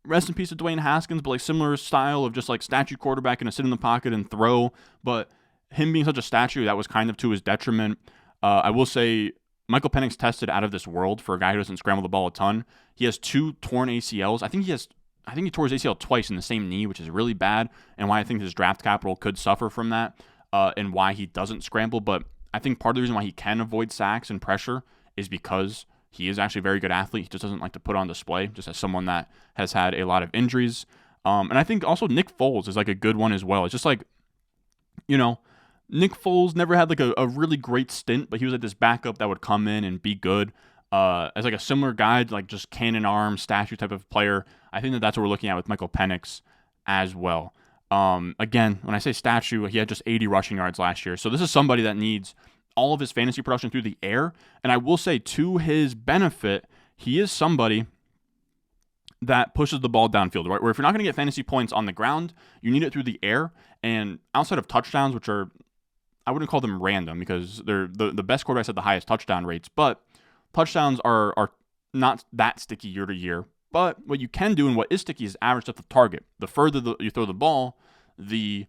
Rest in peace to Dwayne Haskins, but like similar style of just like statue quarterback and sit in the pocket and throw. But him being such a statue, that was kind of to his detriment. I will say Michael Penix tested out of this world for a guy who doesn't scramble the ball a ton. He has 2 torn ACLs. I think he tore his ACL twice in the same knee, which is really bad, and why I think his draft capital could suffer from that, and why he doesn't scramble. But I think part of the reason why he can avoid sacks and pressure is because he is actually a very good athlete. He just doesn't like to put on display, just as someone that has had a lot of injuries. And I think also Nick Foles is like a good one as well. It's just like, Nick Foles never had like a really great stint, but he was like this backup that would come in and be good. as like a similar guy, like just cannon arm, statue type of player. I think that's what we're looking at with Michael Penix as well. Again, when I say statue, he had just 80 rushing yards last year. So this is somebody that needs all of his fantasy production through the air. And I will say, to his benefit, he is somebody that pushes the ball downfield, right? Where if you're not going to get fantasy points on the ground, you need it through the air. And outside of touchdowns, which are, I wouldn't call them random because they're the best quarterbacks have the highest touchdown rates, but touchdowns are not that sticky year to year. But what you can do and what is sticky is average depth of target. The further you throw the ball, the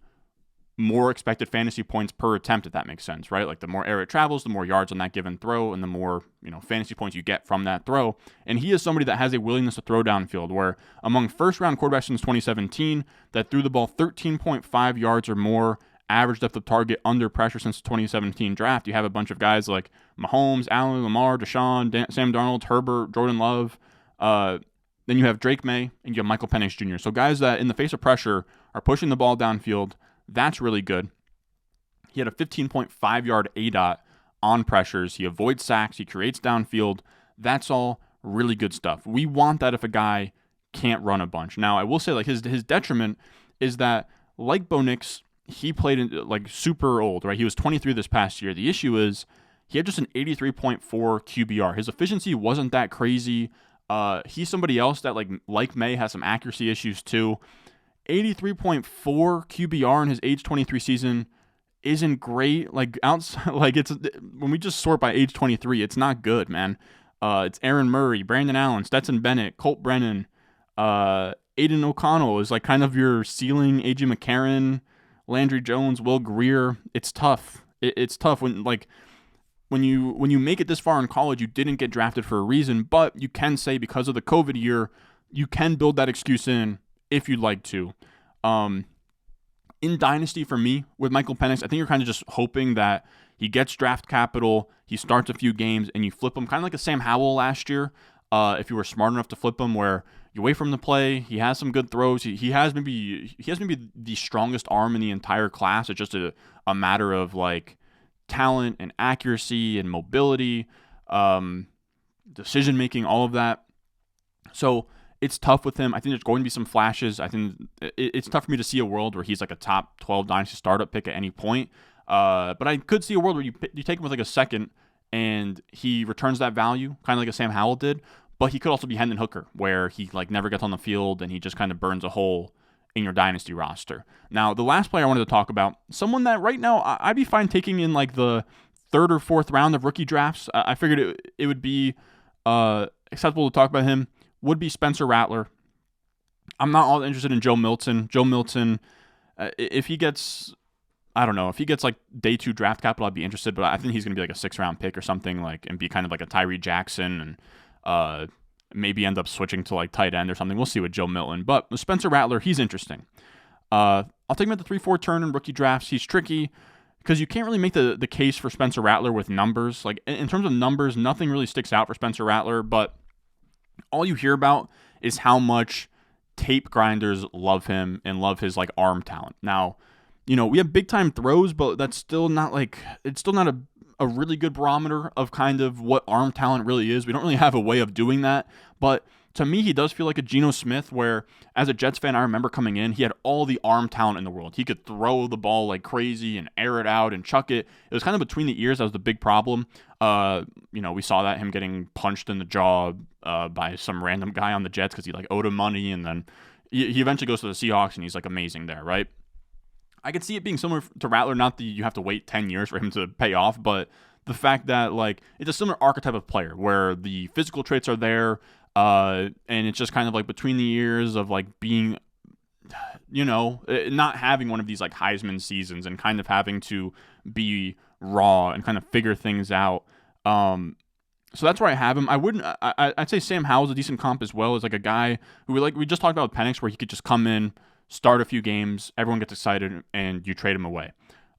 more expected fantasy points per attempt, if that makes sense, right? Like the more air it travels, the more yards on that given throw, and the more fantasy points you get from that throw. And he is somebody that has a willingness to throw downfield, where among first-round quarterbacks since 2017 that threw the ball 13.5 yards or more, average depth of target under pressure since the 2017 draft, you have a bunch of guys like Mahomes, Allen, Lamar, Deshaun, Sam Darnold, Herbert, Jordan Love. Then you have Drake Maye, and you have Michael Penix Jr. So guys that in the face of pressure are pushing the ball downfield. That's really good. He had a 15.5 yard ADOT on pressures. He avoids sacks. He creates downfield. That's all really good stuff. We want that if a guy can't run a bunch. Now, I will say, like, his detriment is that, like Bo Nix, he played in, like, super old, right? He was 23 this past year. The issue is he had just an 83.4 QBR. His efficiency wasn't that crazy. He's somebody else that, like Maye, has some accuracy issues too. 83.4 QBR in his age 23 season isn't great. Like outside, like it's when we just sort by age 23, it's not good, man. It's Aaron Murray, Brandon Allen, Stetson Bennett, Colt Brennan, Aiden O'Connell is like kind of your ceiling. A.J. McCarron, Landry Jones, Will Grier. It's tough. It's tough when you make it this far in college, you didn't get drafted for a reason, but you can say because of the COVID year, you can build that excuse in if you'd like to. In Dynasty, for me, with Michael Penix, I think you're kind of just hoping that he gets draft capital, he starts a few games, and you flip him, kind of like a Sam Howell last year, if you were smart enough to flip him, where you wait for him to play, he has some good throws, he has maybe the strongest arm in the entire class. It's just a matter of like talent and accuracy and mobility, decision making, all of that. So it's tough with him. I think there's going to be some flashes. I think it's tough for me to see a world where he's like a top 12 Dynasty startup pick at any point. But I could see a world where you take him with like a second and he returns that value, kind of like a Sam Howell did. But he could also be Hendon Hooker, where he like never gets on the field and he just kind of burns a hole in your Dynasty roster. Now, the last player I wanted to talk about, someone that right now I'd be fine taking in like the third or fourth round of rookie drafts. I figured it would be acceptable to talk about him, would be Spencer Rattler. I'm not all interested in Joe Milton. Joe Milton, if he gets, I don't know, if he gets like day 2 draft capital, I'd be interested, but I think he's going to be like a 6th round pick or something, like, and be kind of like a Tyree Jackson and maybe end up switching to like tight end or something. We'll see with Joe Milton. But with Spencer Rattler, he's interesting. I'll take him at the 3-4 turn in rookie drafts. He's tricky because you can't really make the case for Spencer Rattler with numbers. Like in terms of numbers, nothing really sticks out for Spencer Rattler, but all you hear about is how much tape grinders love him and love his like arm talent. Now, we have big time throws, but that's still not like, it's still not a really good barometer of kind of what arm talent really is. We don't really have a way of doing that. But to me, he does feel like a Geno Smith, where as a Jets fan, I remember coming in, he had all the arm talent in the world. He could throw the ball like crazy and air it out and chuck it. It was kind of between the ears that was the big problem. We saw that him getting punched in the jaw by some random guy on the Jets because he like owed him money, and then he eventually goes to the Seahawks and he's like amazing there, right? I could see it being similar to Rattler, not that you have to wait 10 years for him to pay off, but the fact that like it's a similar archetype of player where the physical traits are there, and it's just kind of like between the ears of like being, not having one of these like Heisman seasons and kind of having to be raw and kind of figure things out. So that's where I have him. I'd say Sam Howell's a decent comp as well, as like a guy who we just talked about with Penix, where he could just come in, start a few games, everyone gets excited, and you trade him away.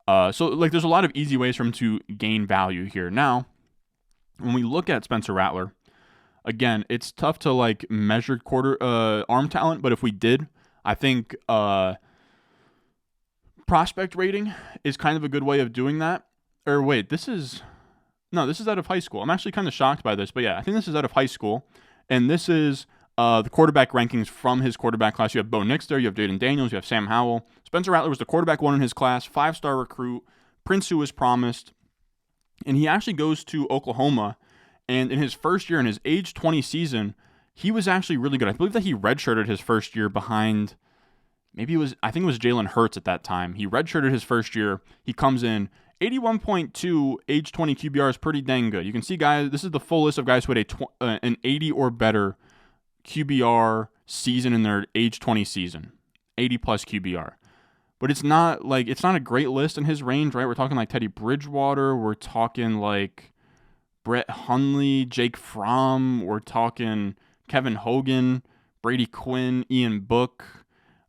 So like there's a lot of easy ways for him to gain value here. Now, when we look at Spencer Rattler, again, it's tough to like measure arm talent, but if we did, I think prospect rating is kind of a good way of doing that. Or wait, this is No, this is out of high school. I'm actually kind of shocked by this, but yeah, I think this is out of high school. And this is the quarterback rankings from his quarterback class. You have Bo Nix there, you have Jayden Daniels, you have Sam Howell. Spencer Rattler was the quarterback one in his class, 5-star recruit, Prince who was promised. And he actually goes to Oklahoma. And in his first year, in his age 20 season, he was actually really good. I believe that he redshirted his first year behind, I think it was Jalen Hurts at that time. He redshirted his first year. He comes in 81.2 age 20 QBR is pretty dang good. You can see, guys, this is the full list of guys who had an 80 or better QBR season in their age 20 season, 80 plus QBR. But it's not a great list in his range, right? We're talking like Teddy Bridgewater. We're talking like Brett Hundley, Jake Fromm. We're talking Kevin Hogan, Brady Quinn, Ian Book.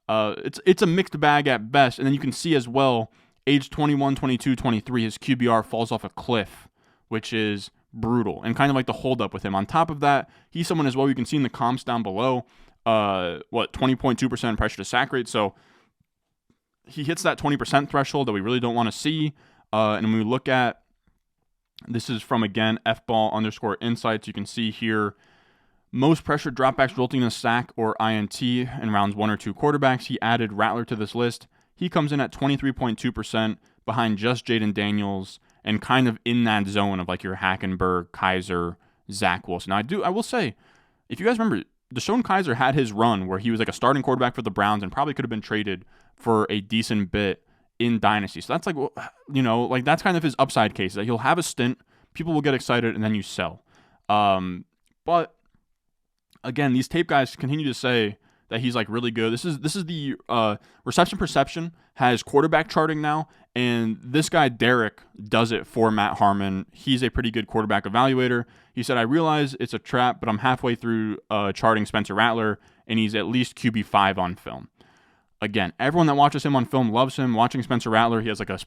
It's a mixed bag at best. And then you can see as well, age 21, 22, 23, his QBR falls off a cliff, which is brutal and kind of like the holdup with him. On top of that, he's someone as well, you can see in the comps down below, 20.2% pressure to sack rate. So he hits that 20% threshold that we really don't want to see. And when we look at, this is from, again, fball_insights, you can see here, most pressure dropbacks resulting in a sack or INT in rounds 1 or 2 quarterbacks. He added Rattler to this list. He comes in at 23.2% behind just Jayden Daniels and kind of in that zone of like your Hackenberg, Kaiser, Zach Wilson. Now, I will say, if you guys remember, Deshaun Kaiser had his run where he was like a starting quarterback for the Browns and probably could have been traded for a decent bit in Dynasty. So that's like, that's kind of his upside case, that he'll have a stint, people will get excited, and then you sell. But again, these tape guys continue to say that he's like really good. This is the reception perception has quarterback charting now, and this guy Derek does it for Matt Harmon. He's a pretty good quarterback evaluator. He said, I realize it's a trap, but I'm halfway through charting Spencer Rattler, and he's at least QB5 on film. Again, everyone that watches him on film loves him. Watching Spencer Rattler, he has like a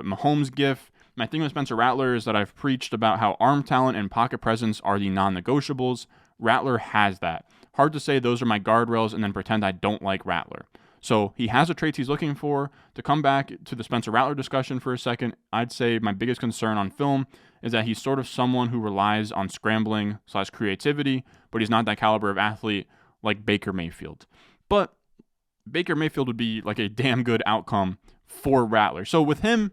Mahomes gif. My thing with Spencer Rattler is that I've preached about how arm talent and pocket presence are the non-negotiables. Rattler has that. Hard to say those are my guardrails and then pretend I don't like Rattler. So he has the traits he's looking for. To come back to the Spencer Rattler discussion for a second, I'd say my biggest concern on film is that he's sort of someone who relies on scrambling/creativity, but he's not that caliber of athlete like Baker Mayfield. But Baker Mayfield would be like a damn good outcome for Rattler. So with him,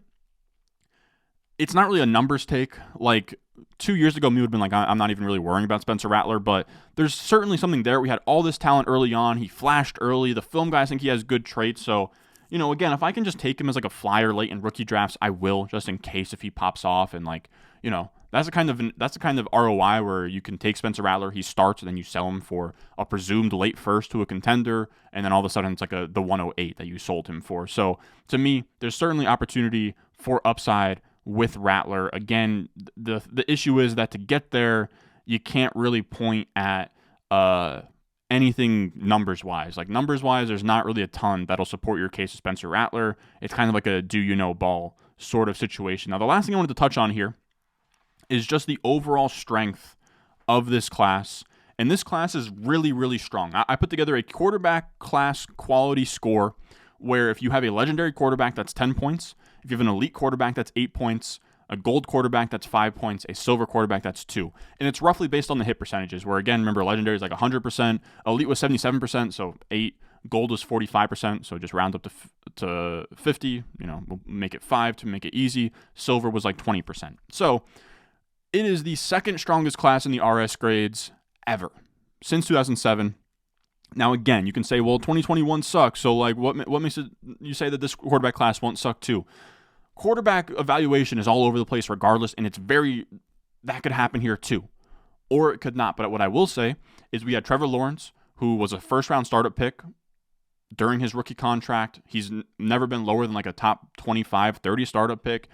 it's not really a numbers take. Like 2 years ago, me would have been like, I'm not even really worrying about Spencer Rattler, but there's certainly something there. We had all this talent early on. He flashed early. The film guys think he has good traits. So, again, if I can just take him as like a flyer late in rookie drafts, I will, just in case if he pops off. And that's the kind of ROI where you can take Spencer Rattler, he starts, and then you sell him for a presumed late first to a contender, and then all of a sudden it's like the 108 that you sold him for. So to me, there's certainly opportunity for upside with Rattler. Again, the issue is that to get there, you can't really point at anything numbers-wise. Like numbers-wise, there's not really a ton that'll support your case of Spencer Rattler. It's kind of like a do-you-know-ball sort of situation. Now, the last thing I wanted to touch on here is just the overall strength of this class. And this class is really, really strong. I put together a quarterback class quality score where if you have a legendary quarterback, that's 10 points. If you have an elite quarterback, that's 8 points. A gold quarterback, that's 5 points. A silver quarterback, that's 2. And it's roughly based on the hit percentages, where, again, remember, legendary is like 100%. Elite was 77%, so 8. Gold was 45%, so just round up to 50. We'll make it 5 to make it easy. Silver was like 20%. So it is the second strongest class in the RS grades ever since 2007. Now, again, you can say, well, 2021 sucks. So, like, what makes you say that this quarterback class won't suck too? Quarterback evaluation is all over the place regardless, and that could happen here too. Or it could not. But what I will say is we had Trevor Lawrence, who was a first-round startup pick during his rookie contract. He's never been lower than like a top 25, 30 startup pick.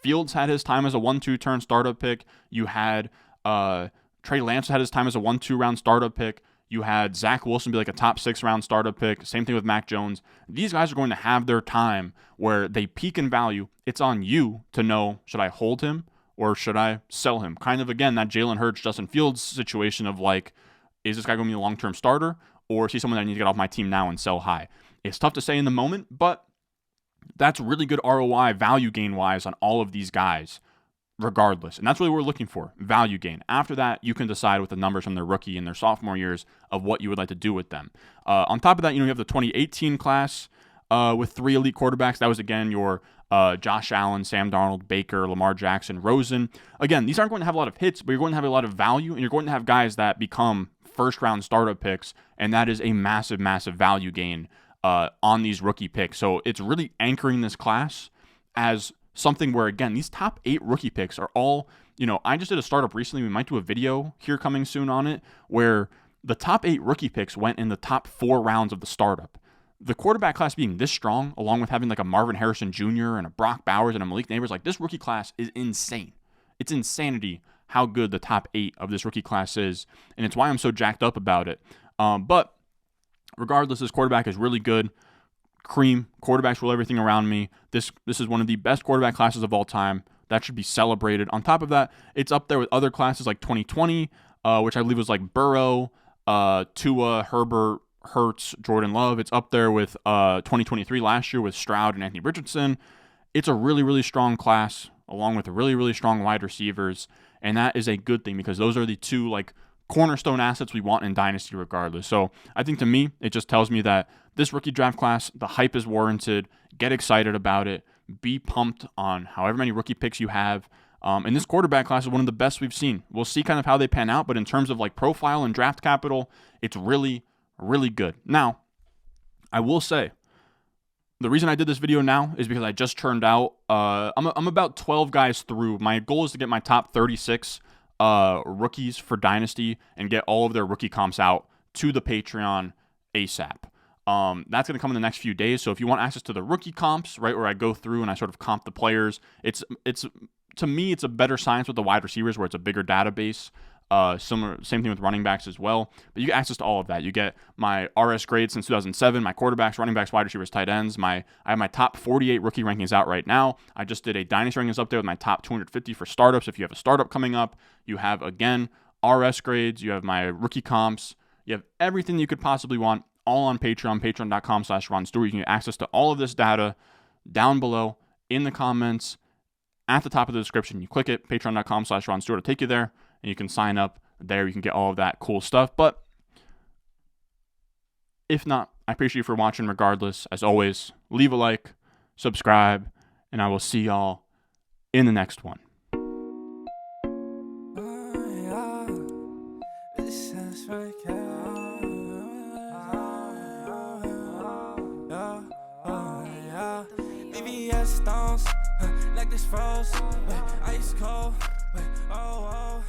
Fields had his time as a 1-2 turn startup pick. You had Trey Lance had his time as a 1-2 round startup pick. You had Zach Wilson be like a top 6 round startup pick. Same thing with Mac Jones. These guys are going to have their time where they peak in value. It's on you to know, should I hold him or should I sell him? Kind of, again, that Jalen Hurts, Justin Fields situation of like, is this guy going to be a long-term starter or is he someone that I need to get off my team now and sell high? It's tough to say in the moment, but that's really good ROI value gain-wise on all of these guys regardless. And that's really what we're looking for, value gain. After that, you can decide with the numbers from their rookie and their sophomore years of what you would like to do with them. On top of that, you have the 2018 class with 3 elite quarterbacks. That was, again, your Josh Allen, Sam Darnold, Baker, Lamar Jackson, Rosen. Again, these aren't going to have a lot of hits, but you're going to have a lot of value, and you're going to have guys that become first-round startup picks, and that is a massive, massive value gain on these rookie picks. So it's really anchoring this class as something where, again, these top 8 rookie picks are all, I just did a startup recently. We might do a video here coming soon on it, where the top 8 rookie picks went in the top 4 rounds of the startup. The quarterback class being this strong, along with having like a Marvin Harrison Jr. and a Brock Bowers and a Malik Neighbors, like this rookie class is insane. It's insanity how good the top 8 of this rookie class is, and it's why I'm so jacked up about it. But regardless, this quarterback is really good. Cream, quarterbacks rule everything around me. This is one of the best quarterback classes of all time. That should be celebrated. On top of that, it's up there with other classes like 2020, which I believe was like Burrow, Tua, Herbert, Hurts, Jordan Love. It's up there with 2023 last year with Stroud and Anthony Richardson. It's a really, really strong class, along with really, really strong wide receivers, and that is a good thing because those are the 2 like cornerstone assets we want in Dynasty regardless. So I think to me, it just tells me that this rookie draft class, the hype is warranted. Get excited about it. Be pumped on however many rookie picks you have. And this quarterback class is one of the best we've seen. We'll see kind of how they pan out, but in terms of like profile and draft capital, it's really, really good. Now, I will say, the reason I did this video now is because I just churned out, I'm about 12 guys through. My goal is to get my top 36 rookies for Dynasty and get all of their rookie comps out to the Patreon ASAP. That's going to come in the next few days. So if you want access to the rookie comps, right, where I go through and I sort of comp the players, it's to me, it's a better science with the wide receivers where it's a bigger database. Same thing with running backs as well. But you get access to all of that. You get my RS grades since 2007, my quarterbacks, running backs, wide receivers, tight ends. I have my top 48 rookie rankings out right now. I just did a Dynasty rankings up there with my top 250 for startups. If you have a startup coming up, you have, again, RS grades. You have my rookie comps. You have everything you could possibly want, all on Patreon, patreon.com/Ron Stewart. You can get access to all of this data down below in the comments at the top of the description. You click it, patreon.com/Ron Stewart will take you there, and you can sign up there. You can get all of that cool stuff. But if not, I appreciate you for watching regardless. As always, leave a like, subscribe, and I will see y'all in the next one. Stones, like this froze, ice cold, oh, oh.